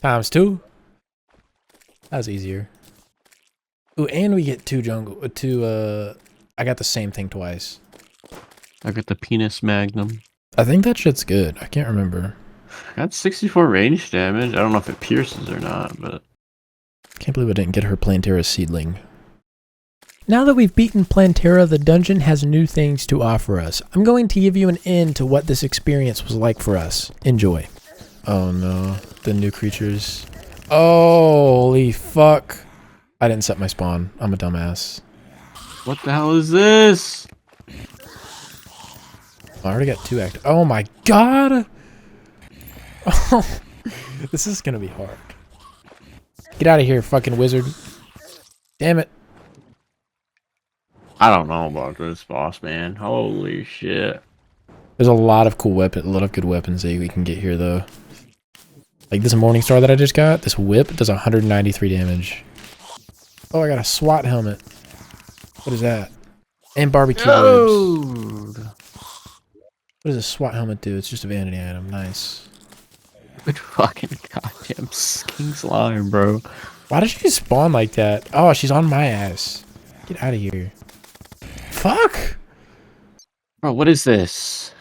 Times 2. That was easier. Ooh, and we get 2 jungle. I got the same thing twice. I got the penis magnum. I think that shit's good. I can't remember. I got 64 range damage. I don't know if it pierces or not, but... Can't believe I didn't get her Plantera seedling. Now that we've beaten Plantera, the dungeon has new things to offer us. I'm going to give you an end to what this experience was like for us. Enjoy. Oh no, the new creatures. Holy fuck. I didn't set my spawn. I'm a dumbass. What the hell is this? I already got 2 active. Oh my god! Oh, this is gonna be hard. Get out of here, fucking wizard. Damn it. I don't know about this boss, man. Holy shit. There's a lot of cool weapon, a lot of good weapons that we can get here, though. Like this Morningstar that I just got, this whip does 193 damage. Oh, I got a SWAT helmet. What is that? And barbecue ribs. What does a SWAT helmet do? It's just a vanity item. Nice. Good fucking goddamn king slime, bro. Why did she spawn like that? Oh, she's on my ass. Get out of here. Fuck! Bro, what is this?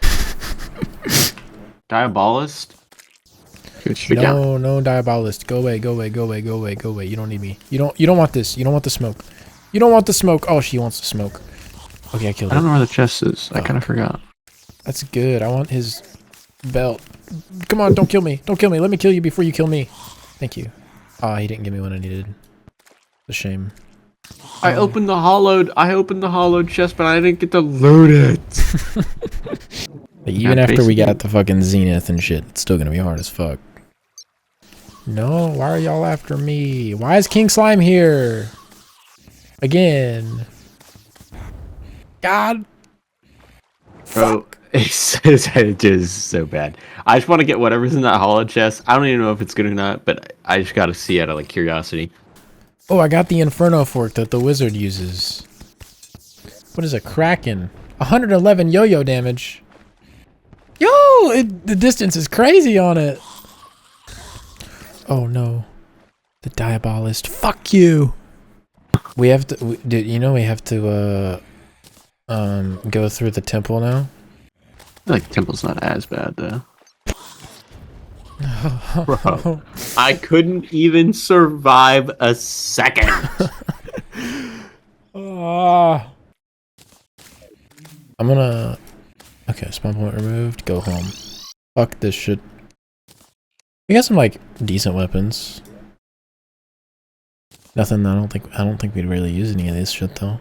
Diabolist? No, no Diabolist. Go away, go away, go away, go away, go away. You don't need me. You don't want this. You don't want the smoke. You don't want the smoke. Oh, she wants the smoke. Okay, I killed I her. don't know where the chest is. I kind of forgot. That's good. I want his belt. Come on, don't kill me. Don't kill me. Let me kill you before you kill me. Thank you. Ah, he didn't give me what I needed. It's a shame. I opened the hollowed chest, but I didn't get to loot it. Like, even after we got the fucking Zenith and shit, it's still gonna be hard as fuck. No, why are y'all after me? Why is King Slime here? Again. God. Bro, it's just so bad. I just want to get whatever's in that hollow chest. I don't even know if it's good or not, but I just gotta see out of like curiosity. Oh, I got the Inferno Fork that the wizard uses. What is a Kraken? 111 yo-yo damage. Yo, the distance is crazy on it. Oh no. The Diabolist. Fuck you. We have to, dude, you know we have to, go through the temple now? I feel like the temple's not as bad though. Bro, I couldn't even survive a second. I'm gonna... Okay, spawn point removed. Go home. Fuck this shit. We got some, like, decent weapons. Nothing, I don't think we'd really use any of this shit, though.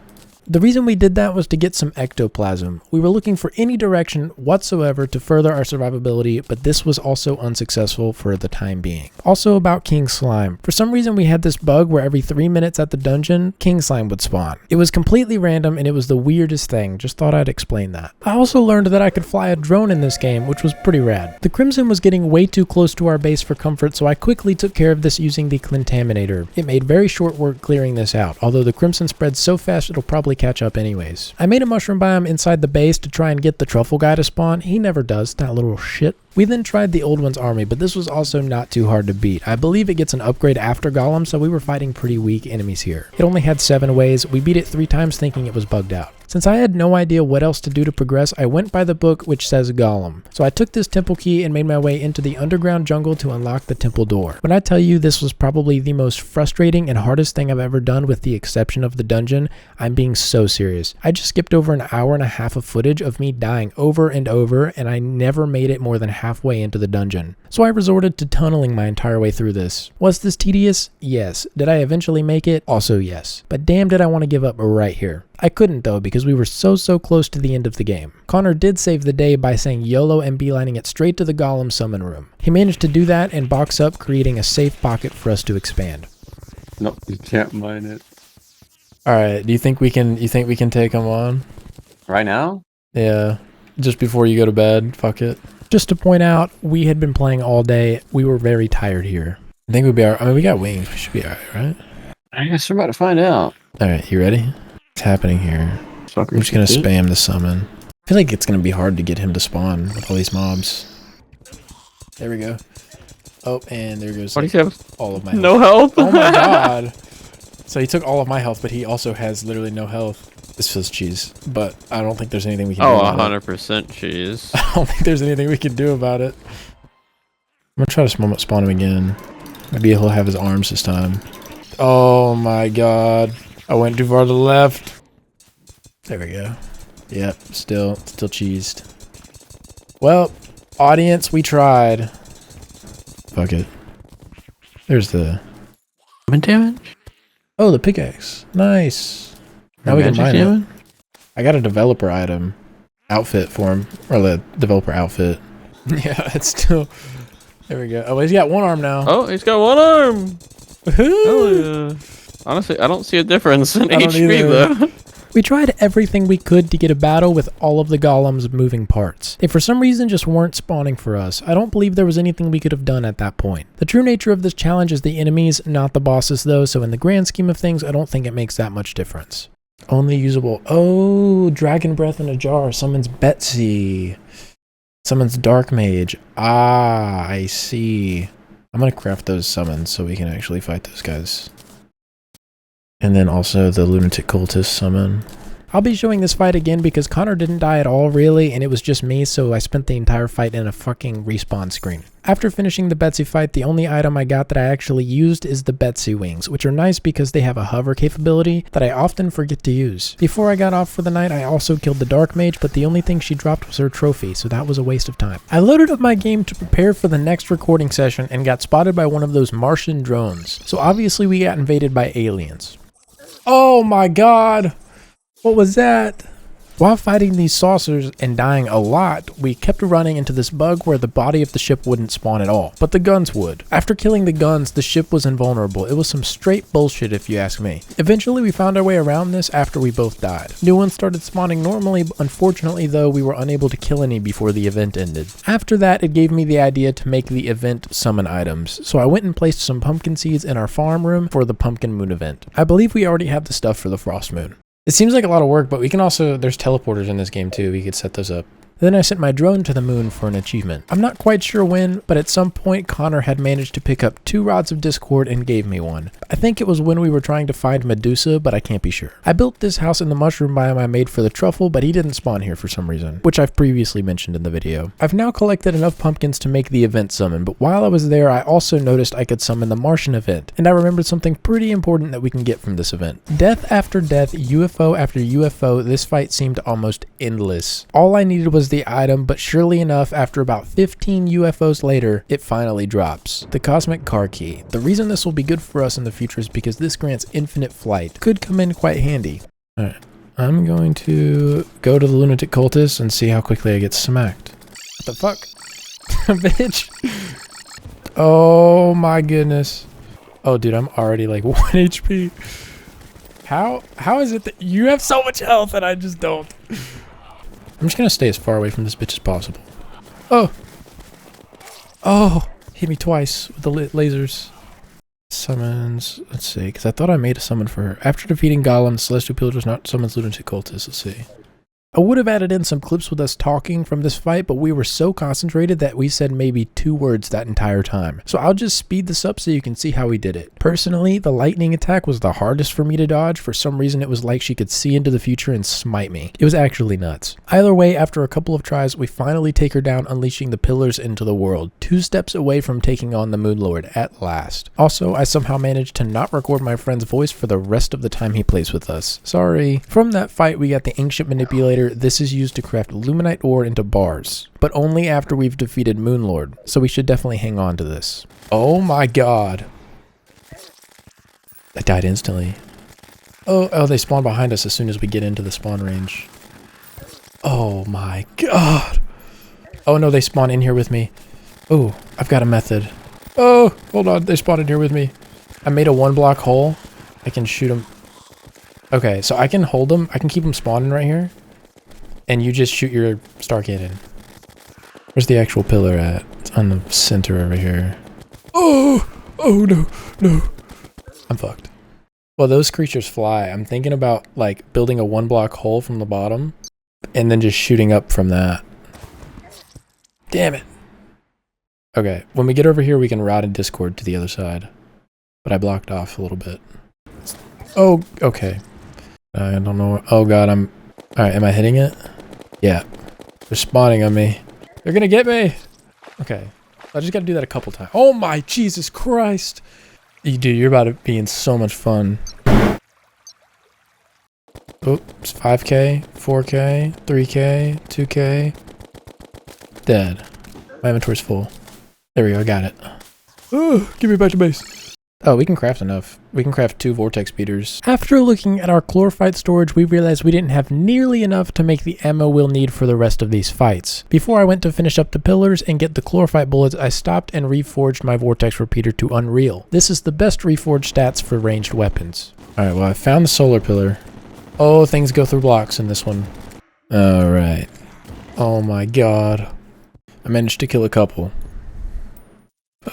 The reason we did that was to get some ectoplasm. We were looking for any direction whatsoever to further our survivability, but this was also unsuccessful for the time being. Also about King Slime. For some reason we had this bug where every 3 minutes at the dungeon, King Slime would spawn. It was completely random and it was the weirdest thing. Just thought I'd explain that. I also learned that I could fly a drone in this game, which was pretty rad. The Crimson was getting way too close to our base for comfort, so I quickly took care of this using the Clintaminator. It made very short work clearing this out, although the Crimson spreads so fast it'll probably catch up anyways. I made a mushroom biome inside the base to try and get the truffle guy to spawn. He never does, that little shit. We then tried the old one's army, but this was also not too hard to beat. I believe it gets an upgrade after Golem, so we were fighting pretty weak enemies here. It only had 7 ways. We beat it 3 times thinking it was bugged out. Since I had no idea what else to do to progress, I went by the book which says Golem. So I took this temple key and made my way into the underground jungle to unlock the temple door. When I tell you this was probably the most frustrating and hardest thing I've ever done with the exception of the dungeon, I'm being so serious. I just skipped over an hour and a half of footage of me dying over and over, and I never made it more than halfway into the dungeon. So I resorted to tunneling my entire way through this. Was this tedious? Yes. Did I eventually make it? Also yes. But damn did I want to give up right here. I couldn't though, because we were so close to the end of the game. Connor did save the day by saying YOLO and beelining it straight to the Golem summon room. He managed to do that and box up, creating a safe pocket for us to expand. Nope, you can't mine it. Alright, do you think we can take him on? Right now? Yeah. Just before you go to bed, fuck it. Just to point out, we had been playing all day. We were very tired here. I think we'd be alright. I mean, we got wings. We should be alright, right? I guess we're about to find out. Alright, you ready? What's happening here? I'm just gonna spam the summon. I feel like it's gonna be hard to get him to spawn with all these mobs. There we go. Oh, and there goes What do you have? all of my No health. health? Oh my god. So he took all of my health, but he also has literally no health. This feels cheese, but I don't think there's anything we can do about it. 100% cheese. I don't think there's anything we can do about it. I'm gonna try to spawn him again. Maybe he'll have his arms this time. Oh my god. I went too far to the left. There we go. Yep, still cheesed. Well, audience, we tried. Fuck it. There's the... Damage? Oh, the pickaxe. Nice. Now we can mine it. I got a developer item outfit for him. Or the developer outfit. Yeah, it's still... There we go. Oh, he's got one arm now. Oh, he's got one arm. Woohoo! Hell yeah. Honestly, I don't see a difference in I don't HP either. though. We tried everything we could to get a battle with all of the golems moving parts. They for some reason just weren't spawning for us. I don't believe there was anything we could have done at that point. The true nature of this challenge is the enemies, not the bosses though, so in the grand scheme of things, I don't think it makes that much difference. Only usable... Oh, Dragon Breath in a jar summons Betsy. Summons Dark Mage. Ah, I see. I'm gonna craft those summons so we can actually fight those guys. And then also the Lunatic Cultist summon. I'll be showing this fight again because Connor didn't die at all really, and it was just me, so I spent the entire fight in a fucking respawn screen. After finishing the Betsy fight, the only item I got that I actually used is the Betsy wings, which are nice because they have a hover capability that I often forget to use. Before I got off for the night, I also killed the Dark Mage, but the only thing she dropped was her trophy, so that was a waste of time. I loaded up my game to prepare for the next recording session and got spotted by one of those Martian drones, so obviously we got invaded by aliens. Oh my god! What was that? While fighting these saucers and dying a lot, we kept running into this bug where the body of the ship wouldn't spawn at all, but the guns would. After killing the guns, the ship was invulnerable. It was some straight bullshit if you ask me. Eventually we found our way around this after we both died. New ones started spawning normally, unfortunately though we were unable to kill any before the event ended. After that it gave me the idea to make the event summon items, so I went and placed some pumpkin seeds in our farm room for the Pumpkin Moon event. I believe we already have the stuff for the Frost Moon. It seems like a lot of work, but we can also, there's teleporters in this game too, we could set those up. Then I sent my drone to the moon for an achievement. I'm not quite sure when, but at some point Connor had managed to pick up 2 rods of discord and gave me one. I think it was when we were trying to find Medusa, but I can't be sure. I built this house in the mushroom biome I made for the truffle, but he didn't spawn here for some reason, which I've previously mentioned in the video. I've now collected enough pumpkins to make the event summon, but while I was there I also noticed I could summon the Martian event, and I remembered something pretty important that we can get from this event. Death after death, UFO after UFO, this fight seemed almost endless. All I needed was the item, but surely enough, after about 15 UFOs later, it finally drops. The Cosmic Car Key. The reason this will be good for us in the future is because this grants infinite flight. Could come in quite handy. Alright, I'm going to go to the Lunatic Cultist and see how quickly I get smacked. What the fuck? Bitch. Oh my goodness. Oh dude, I'm already like 1 HP. How is it that you have so much health and I just don't? I'm just gonna stay as far away from this bitch as possible. Oh! Oh! Hit me twice with the lasers. Summons. Let's see, because I thought I made a summon for her. After defeating Golem, the Celestial Pillagers not summons Lunatic Cultist. Let's see. I would have added in some clips with us talking from this fight, but we were so concentrated that we said maybe 2 words that entire time. So I'll just speed this up so you can see how we did it. Personally, the lightning attack was the hardest for me to dodge. For some reason, it was like she could see into the future and smite me. It was actually nuts. Either way, after a couple of tries, we finally take her down, unleashing the pillars into the world. 2 steps away from taking on the Moon Lord at last. Also, I somehow managed to not record my friend's voice for the rest of the time he plays with us. Sorry. From that fight, we got the Ancient Manipulator. This is used to craft Luminite ore into bars, but only after we've defeated Moon Lord, so we should definitely hang on to this. Oh my god. I died instantly. Oh, they spawn behind us as soon as we get into the spawn range. Oh my god. Oh no, they spawn in here with me. Oh, I've got a method. Oh, hold on, they spawned in here with me. I made a 1-block hole. I can shoot them. Okay, so I can hold them. I can keep them spawning right here. And you just shoot your star cannon. Where's the actual pillar at? It's on the center over here. Oh! Oh no, no. I'm fucked. Well, those creatures fly. I'm thinking about like building a 1-block hole from the bottom and then just shooting up from that. Damn it. Okay, when we get over here, we can route in Discord to the other side. But I blocked off a little bit. Oh, okay. I don't know. Oh god, Alright, am I hitting it? Yeah. They're spawning on me. They're gonna get me! Okay. I just gotta do that a couple times. Oh my Jesus Christ! Dude, you're about to be in so much fun. Oops, 5k, 4k, 3k, 2k. Dead. My inventory's full. There we go, I got it. Oh, give me back to base. Oh, we can craft enough. We can craft 2 vortex beaters. After looking at our chlorophyte storage, we realized we didn't have nearly enough to make the ammo we'll need for the rest of these fights. Before I went to finish up the pillars and get the chlorophyte bullets, I stopped and reforged my vortex repeater to Unreal. This is the best reforged stats for ranged weapons. Alright, well I found the solar pillar. Oh, things go through blocks in this one. Alright. Oh my god. I managed to kill a couple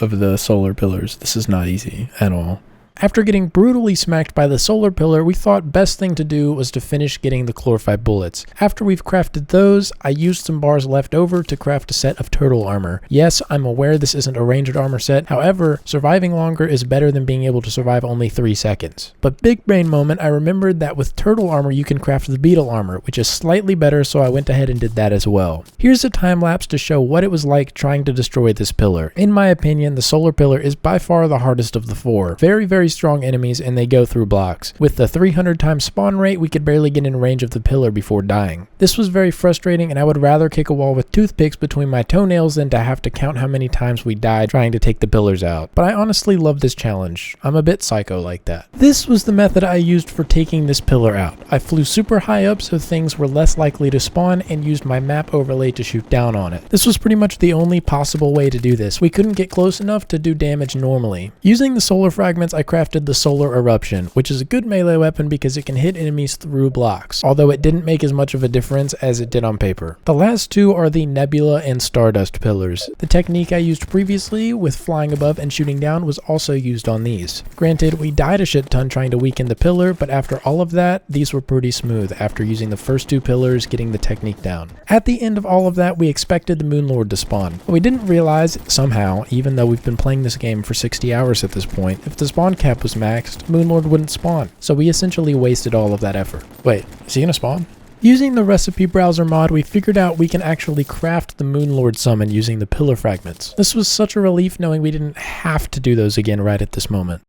of the solar pillars. This is not easy at all. After getting brutally smacked by the solar pillar, we thought best thing to do was to finish getting the chlorophyte bullets. After we've crafted those, I used some bars left over to craft a set of turtle armor. Yes, I'm aware this isn't a ranged armor set, however, surviving longer is better than being able to survive only 3 seconds. But big brain moment, I remembered that with turtle armor you can craft the beetle armor, which is slightly better, so I went ahead and did that as well. Here's a time lapse to show what it was like trying to destroy this pillar. In my opinion, the solar pillar is by far the hardest of the 4. Very strong enemies and they go through blocks. With the 300 times spawn rate, we could barely get in range of the pillar before dying. This was very frustrating and I would rather kick a wall with toothpicks between my toenails than to have to count how many times we died trying to take the pillars out. But I honestly love this challenge. I'm a bit psycho like that. This was the method I used for taking this pillar out. I flew super high up so things were less likely to spawn and used my map overlay to shoot down on it. This was pretty much the only possible way to do this. We couldn't get close enough to do damage normally. Using the solar fragments, I crafted the solar eruption, which is a good melee weapon because it can hit enemies through blocks, although it didn't make as much of a difference as it did on paper. The last 2 are the nebula and stardust pillars. The technique I used previously with flying above and shooting down was also used on these. Granted, we died a shit ton trying to weaken the pillar, but after all of that, these were pretty smooth after using the first 2 pillars, getting the technique down. At the end of all of that, we expected the Moon Lord to spawn. But we didn't realize, somehow, even though we've been playing this game for 60 hours at this point, if the spawn cap was maxed, Moon Lord wouldn't spawn. So we essentially wasted all of that effort. Wait, is he gonna spawn? Using the recipe browser mod, we figured out we can actually craft the Moon Lord summon using the pillar fragments. This was such a relief knowing we didn't have to do those again right at this moment.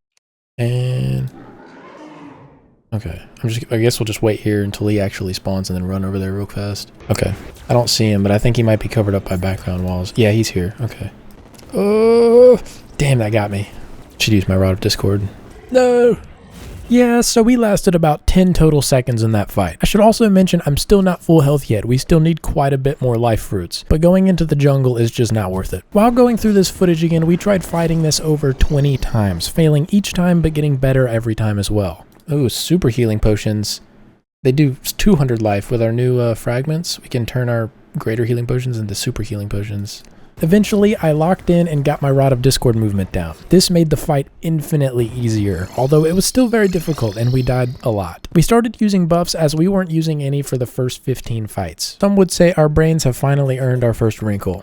And okay, I guess we'll just wait here until he actually spawns and then run over there real fast. Okay, I don't see him, but I think he might be covered up by background walls. Yeah, he's here. Okay. Oh, damn, that got me. Should use my Rod of Discord. No! Yeah, so we lasted about 10 total seconds in that fight. I should also mention I'm still not full health yet. We still need quite a bit more life fruits, but going into the jungle is just not worth it. While going through this footage again, we tried fighting this over 20 times, failing each time but getting better every time as well. Ooh, super healing potions. They do 200 life with our new fragments. We can turn our greater healing potions into super healing potions. Eventually, I locked in and got my Rod of Discord movement down. This made the fight infinitely easier, although it was still very difficult and we died a lot. We started using buffs as we weren't using any for the first 15 fights. Some would say our brains have finally earned our first wrinkle.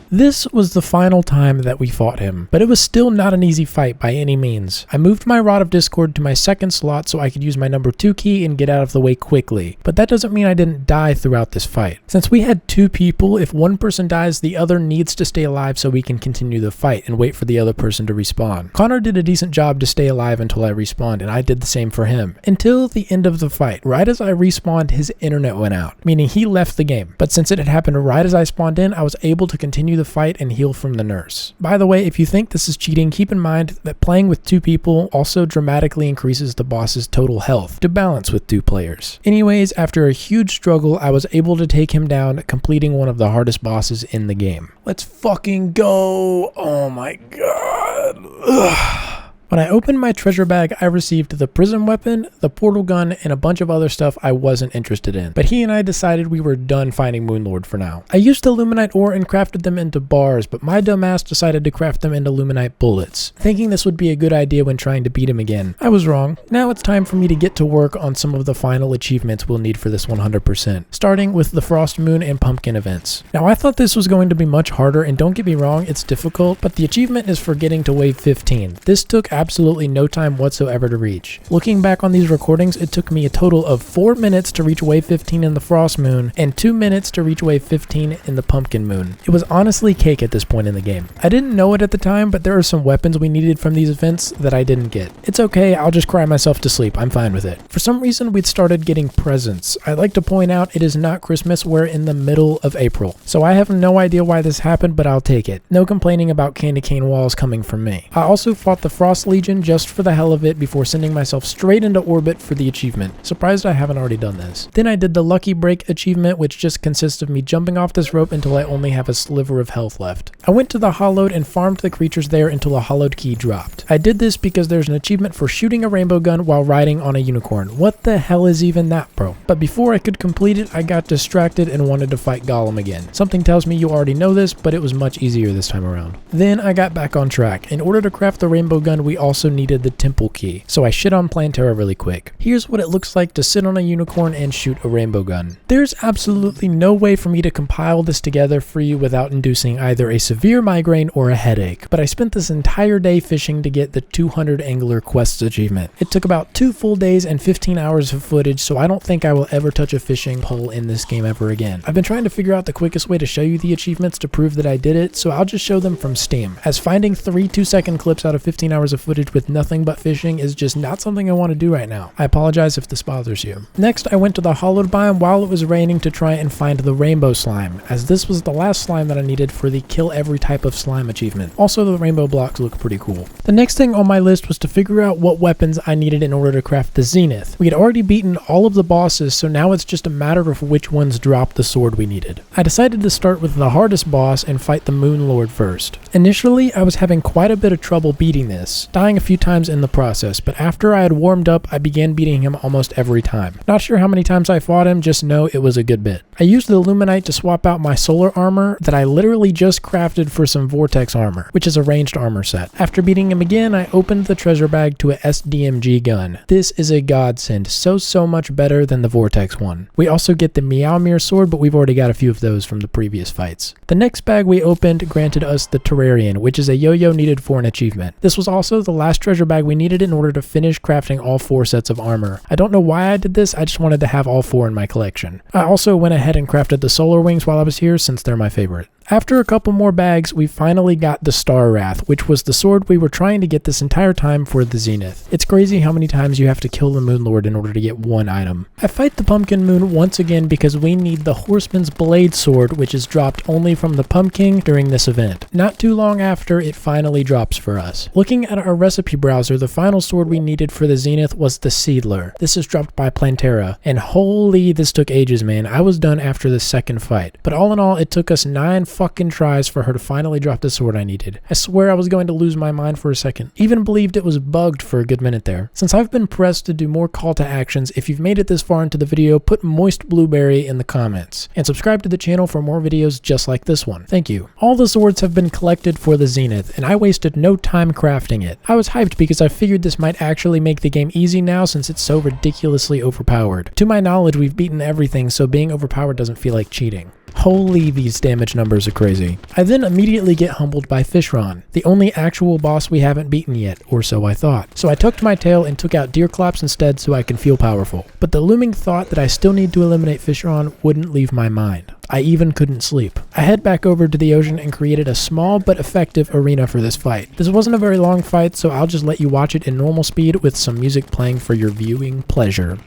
This was the final time that we fought him, but it was still not an easy fight by any means. I moved my Rod of Discord to my second slot so I could use my number 2 key and get out of the way quickly, but that doesn't mean I didn't die throughout this fight. Since we had 2 people, if one person dies, the other needs to stay alive so we can continue the fight and wait for the other person to respawn. Connor did a decent job to stay alive until I respawned, and I did the same for him. Until the end of the fight, right as I respawned, his internet went out, meaning he left the game. But since it had happened right as I spawned in, I was able to continue the fight and heal from the nurse. By the way, if you think this is cheating, keep in mind that playing with 2 people also dramatically increases the boss's total health to balance with 2 players. Anyways, after a huge struggle, I was able to take him down, completing one of the hardest bosses in the game. Let's fucking go! Oh my god. Ugh. When I opened my treasure bag, I received the prism weapon, the portal gun, and a bunch of other stuff I wasn't interested in. But he and I decided we were done finding Moonlord for now. I used the Luminite ore and crafted them into bars, but my dumbass decided to craft them into Luminite bullets, thinking this would be a good idea when trying to beat him again. I was wrong. Now it's time for me to get to work on some of the final achievements we'll need for this 100%, starting with the Frost Moon and Pumpkin events. Now I thought this was going to be much harder, and don't get me wrong, it's difficult, but the achievement is for getting to wave 15. This took absolutely no time whatsoever to reach. Looking back on these recordings, it took me a total of 4 minutes to reach wave 15 in the Frost Moon and 2 minutes to reach wave 15 in the Pumpkin Moon. It was honestly cake at this point in the game. I didn't know it at the time, but there are some weapons we needed from these events that I didn't get. It's okay, I'll just cry myself to sleep, I'm fine with it. For some reason, we'd started getting presents. I'd like to point out it is not Christmas, we're in the middle of April. So I have no idea why this happened, but I'll take it. No complaining about candy cane walls coming from me. I also fought the Frost Legion just for the hell of it before sending myself straight into orbit for the achievement. Surprised I haven't already done this. Then I did the Lucky Break achievement, which just consists of me jumping off this rope until I only have a sliver of health left. I went to the Hollowed and farmed the creatures there until a Hollowed key dropped. I did this because there's an achievement for shooting a rainbow gun while riding on a unicorn. What the hell is even that, bro? But before I could complete it, I got distracted and wanted to fight Golem again. Something tells me you already know this, but it was much easier this time around. Then I got back on track. In order to craft the rainbow gun, we also needed the temple key, so I shit on Plantera really quick. Here's what it looks like to sit on a unicorn and shoot a rainbow gun. There's absolutely no way for me to compile this together for you without inducing either a severe migraine or a headache, but I spent this entire day fishing to get the 200 Angler Quests achievement. It took about 2 full days and 15 hours of footage, so I don't think I will ever touch a fishing pole in this game ever again. I've been trying to figure out the quickest way to show you the achievements to prove that I did it, so I'll just show them from Steam, as finding 3 2-second clips out of 15 hours of footage with nothing but fishing is just not something I want to do right now. I apologize if this bothers you. Next, I went to the Hollowed biome while it was raining to try and find the rainbow slime, as this was the last slime that I needed for the kill every type of slime achievement. Also, the rainbow blocks look pretty cool. The next thing on my list was to figure out what weapons I needed in order to craft the Zenith. We had already beaten all of the bosses, so now it's just a matter of which ones dropped the sword we needed. I decided to start with the hardest boss and fight the Moon Lord first. Initially, I was having quite a bit of trouble beating this, dying a few times in the process, but after I had warmed up, I began beating him almost every time. Not sure how many times I fought him, just know it was a good bit. I used the Luminite to swap out my solar armor that I literally just crafted for some Vortex armor, which is a ranged armor set. After beating him again, I opened the treasure bag to a SDMG gun. This is a godsend, so much better than the Vortex one. We also get the Meowmere sword, but we've already got a few of those from the previous fights. The next bag we opened granted us the Terrarian, which is a yo-yo needed for an achievement. This was also the last treasure bag we needed in order to finish crafting all 4 sets of armor. I don't know why I did this, I just wanted to have all 4 in my collection. I also went ahead and crafted the solar wings while I was here since they're my favorite. After a couple more bags, we finally got the Star Wrath, which was the sword we were trying to get this entire time for the Zenith. It's crazy how many times you have to kill the Moon Lord in order to get one item. I fight the Pumpkin Moon once again because we need the Horseman's Blade sword, which is dropped only from the Pumpkin during this event. Not too long after, it finally drops for us. Looking at our recipe browser, the final sword we needed for the Zenith was the Seedler. This is dropped by Plantera, and holy, this took ages, man. I was done after the second fight. But all in all, it took us 9 fucking tries for her to finally drop the sword I needed. I swear I was going to lose my mind for a second. Even believed it was bugged for a good minute there. Since I've been pressed to do more call to actions, if you've made it this far into the video, put moist blueberry in the comments. And subscribe to the channel for more videos just like this one. Thank you. All the swords have been collected for the Zenith, and I wasted no time crafting it. I was hyped because I figured this might actually make the game easy now since it's so ridiculously overpowered. To my knowledge, we've beaten everything, so being overpowered doesn't feel like cheating. Holy, these damage numbers are crazy. I then immediately get humbled by Fishron, the only actual boss we haven't beaten yet, or so I thought. So I tucked my tail and took out Deerclops instead so I can feel powerful. But the looming thought that I still need to eliminate Fishron wouldn't leave my mind. I even couldn't sleep. I head back over to the ocean and created a small but effective arena for this fight. This wasn't a very long fight, so I'll just let you watch it in normal speed with some music playing for your viewing pleasure.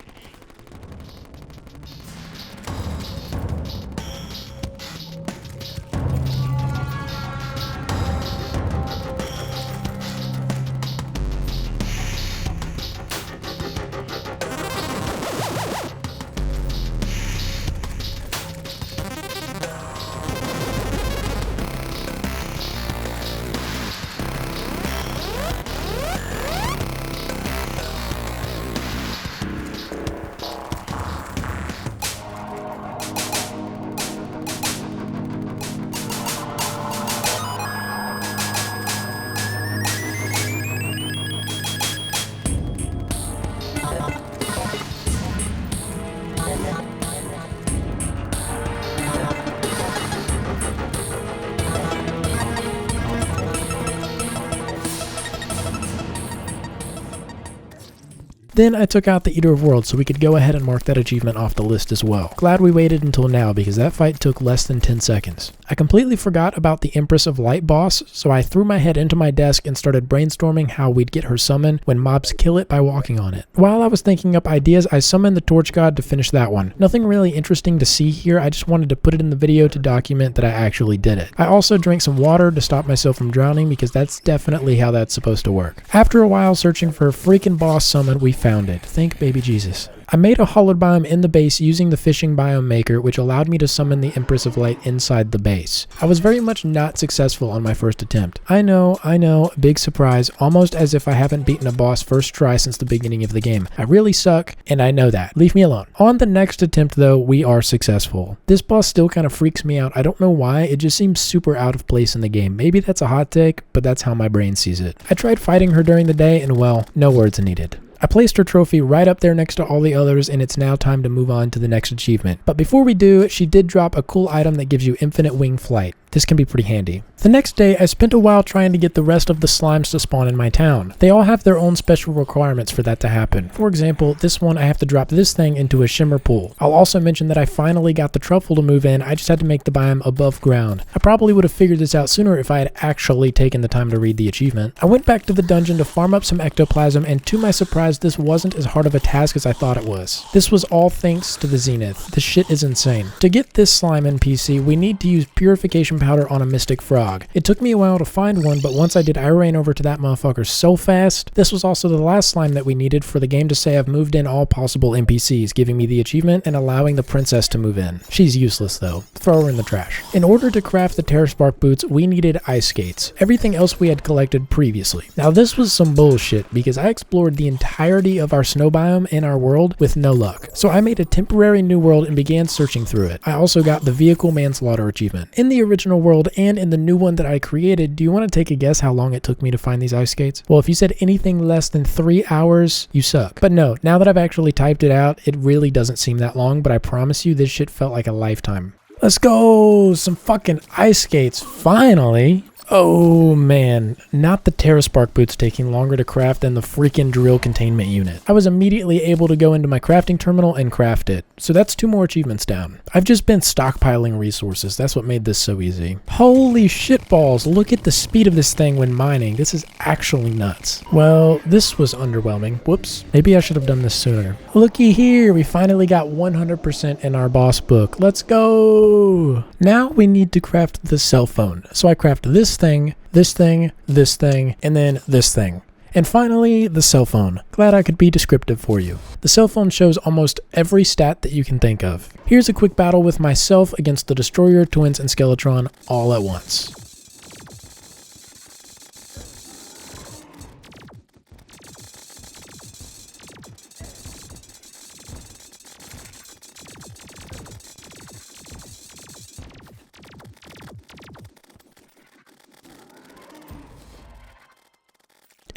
Then I took out the Eater of Worlds so we could go ahead and mark that achievement off the list as well. Glad we waited until now because that fight took less than 10 seconds. I completely forgot about the Empress of Light boss, so I threw my head into my desk and started brainstorming how we'd get her summoned when mobs kill it by walking on it. While I was thinking up ideas, I summoned the Torch God to finish that one. Nothing really interesting to see here, I just wanted to put it in the video to document that I actually did it. I also drank some water to stop myself from drowning because that's definitely how that's supposed to work. After a while searching for a freaking boss summon, we found it. Thank baby Jesus. I made a hollowed biome in the base using the fishing biome maker, which allowed me to summon the Empress of Light inside the base. I was very much not successful on my first attempt. I know, big surprise, almost as if I haven't beaten a boss first try since the beginning of the game. I really suck, and I know that. Leave me alone. On the next attempt though, we are successful. This boss still kind of freaks me out. I don't know why, it just seems super out of place in the game. Maybe that's a hot take, but that's how my brain sees it. I tried fighting her during the day, and well, no words needed. I placed her trophy right up there next to all the others, and it's now time to move on to the next achievement. But before we do, she did drop a cool item that gives you infinite wing flight. This can be pretty handy. The next day, I spent a while trying to get the rest of the slimes to spawn in my town. They all have their own special requirements for that to happen. For example, this one I have to drop this thing into a shimmer pool. I'll also mention that I finally got the truffle to move in, I just had to make the biome above ground. I probably would have figured this out sooner if I had actually taken the time to read the achievement. I went back to the dungeon to farm up some ectoplasm, and to my surprise, this wasn't as hard of a task as I thought it was. This was all thanks to the Zenith. This shit is insane. To get this slime NPC, we need to use purification powder on a mystic frog. It took me a while to find one, but once I did, I ran over to that motherfucker so fast. This was also the last slime that we needed for the game to say I've moved in all possible NPCs, giving me the achievement and allowing the princess to move in. She's useless though. Throw her in the trash. In order to craft the Terraspark Boots, we needed ice skates. Everything else we had collected previously. Now this was some bullshit because I explored the entirety of our snow biome in our world with no luck. So I made a temporary new world and began searching through it. I also got the vehicle manslaughter achievement. In the original world and in the new one that I created, do you want to take a guess how long it took me to find these ice skates? Well, if you said anything less than 3 hours, you suck. But no, now that I've actually typed it out, it really doesn't seem that long, but I promise you this shit felt like a lifetime. Let's go! Some fucking ice skates, finally! Oh man, not the Terraspark Boots taking longer to craft than the freaking drill containment unit. I was immediately able to go into my crafting terminal and craft it. So that's 2 more achievements down. I've just been stockpiling resources. That's what made this so easy. Holy shitballs, look at the speed of this thing when mining. This is actually nuts. Well, this was underwhelming. Whoops. Maybe I should have done this sooner. Looky here, we finally got 100% in our boss book. Let's go! Now we need to craft the cell phone. So I craft this thing, and then this thing. And finally, the cell phone. Glad I could be descriptive for you. The cell phone shows almost every stat that you can think of. Here's a quick battle with myself against the Destroyer, Twins, and Skeletron all at once.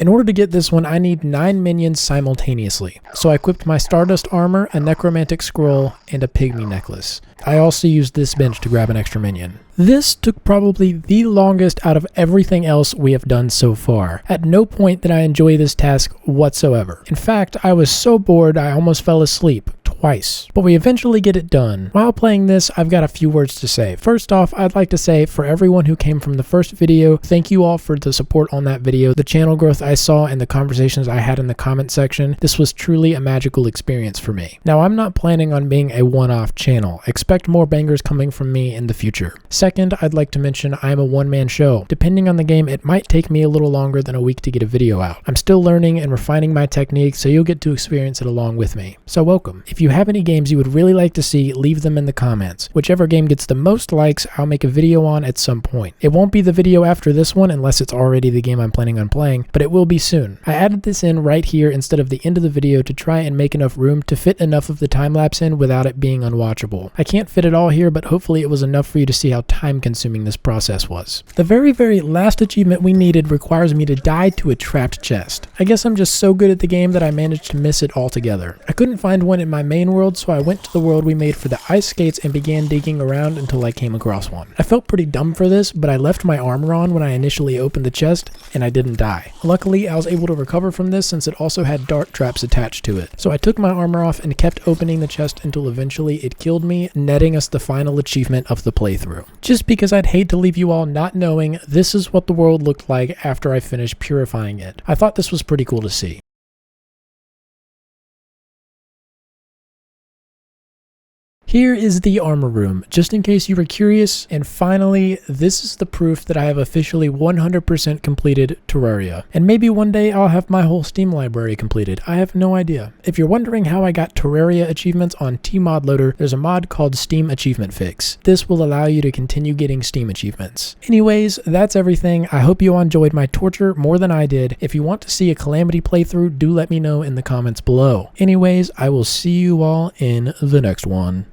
In order to get this one, I need 9 minions simultaneously. So I equipped my Stardust armor, a Necromantic scroll, and a Pygmy necklace. I also used this bench to grab an extra minion. This took probably the longest out of everything else we have done so far. At no point did I enjoy this task whatsoever. In fact, I was so bored I almost fell asleep. Twice. But we eventually get it done. While playing this, I've got a few words to say. First off, I'd like to say for everyone who came from the first video, thank you all for the support on that video, the channel growth I saw, and the conversations I had in the comment section. This was truly a magical experience for me. Now, I'm not planning on being a one-off channel. Expect more bangers coming from me in the future. Second, I'd like to mention I'm a one-man show. Depending on the game, it might take me a little longer than a week to get a video out. I'm still learning and refining my technique, so you'll get to experience it along with me. So welcome. If you have any games you would really like to see, leave them in the comments. Whichever game gets the most likes, I'll make a video on at some point. It won't be the video after this one unless it's already the game I'm planning on playing, but it will be soon. I added this in right here instead of the end of the video to try and make enough room to fit enough of the time-lapse in without it being unwatchable. I can't fit it all here, but hopefully it was enough for you to see how time-consuming this process was. The very last achievement we needed requires me to die to a trapped chest. I guess I'm just so good at the game that I managed to miss it altogether. I couldn't find one in my main world, so I went to the world we made for the ice skates and began digging around until I came across one. I felt pretty dumb for this, but I left my armor on when I initially opened the chest, and I didn't die. Luckily, I was able to recover from this since it also had dart traps attached to it. So I took my armor off and kept opening the chest until eventually it killed me, netting us the final achievement of the playthrough. Just because I'd hate to leave you all not knowing, this is what the world looked like after I finished purifying it. I thought this was pretty cool to see. Here is the armor room, just in case you were curious, and finally, this is the proof that I have officially 100% completed Terraria. And maybe one day I'll have my whole Steam library completed, I have no idea. If you're wondering how I got Terraria achievements on Tmod Loader, there's a mod called Steam Achievement Fix. This will allow you to continue getting Steam achievements. Anyways, that's everything. I hope you all enjoyed my torture more than I did. If you want to see a Calamity playthrough, do let me know in the comments below. Anyways, I will see you all in the next one.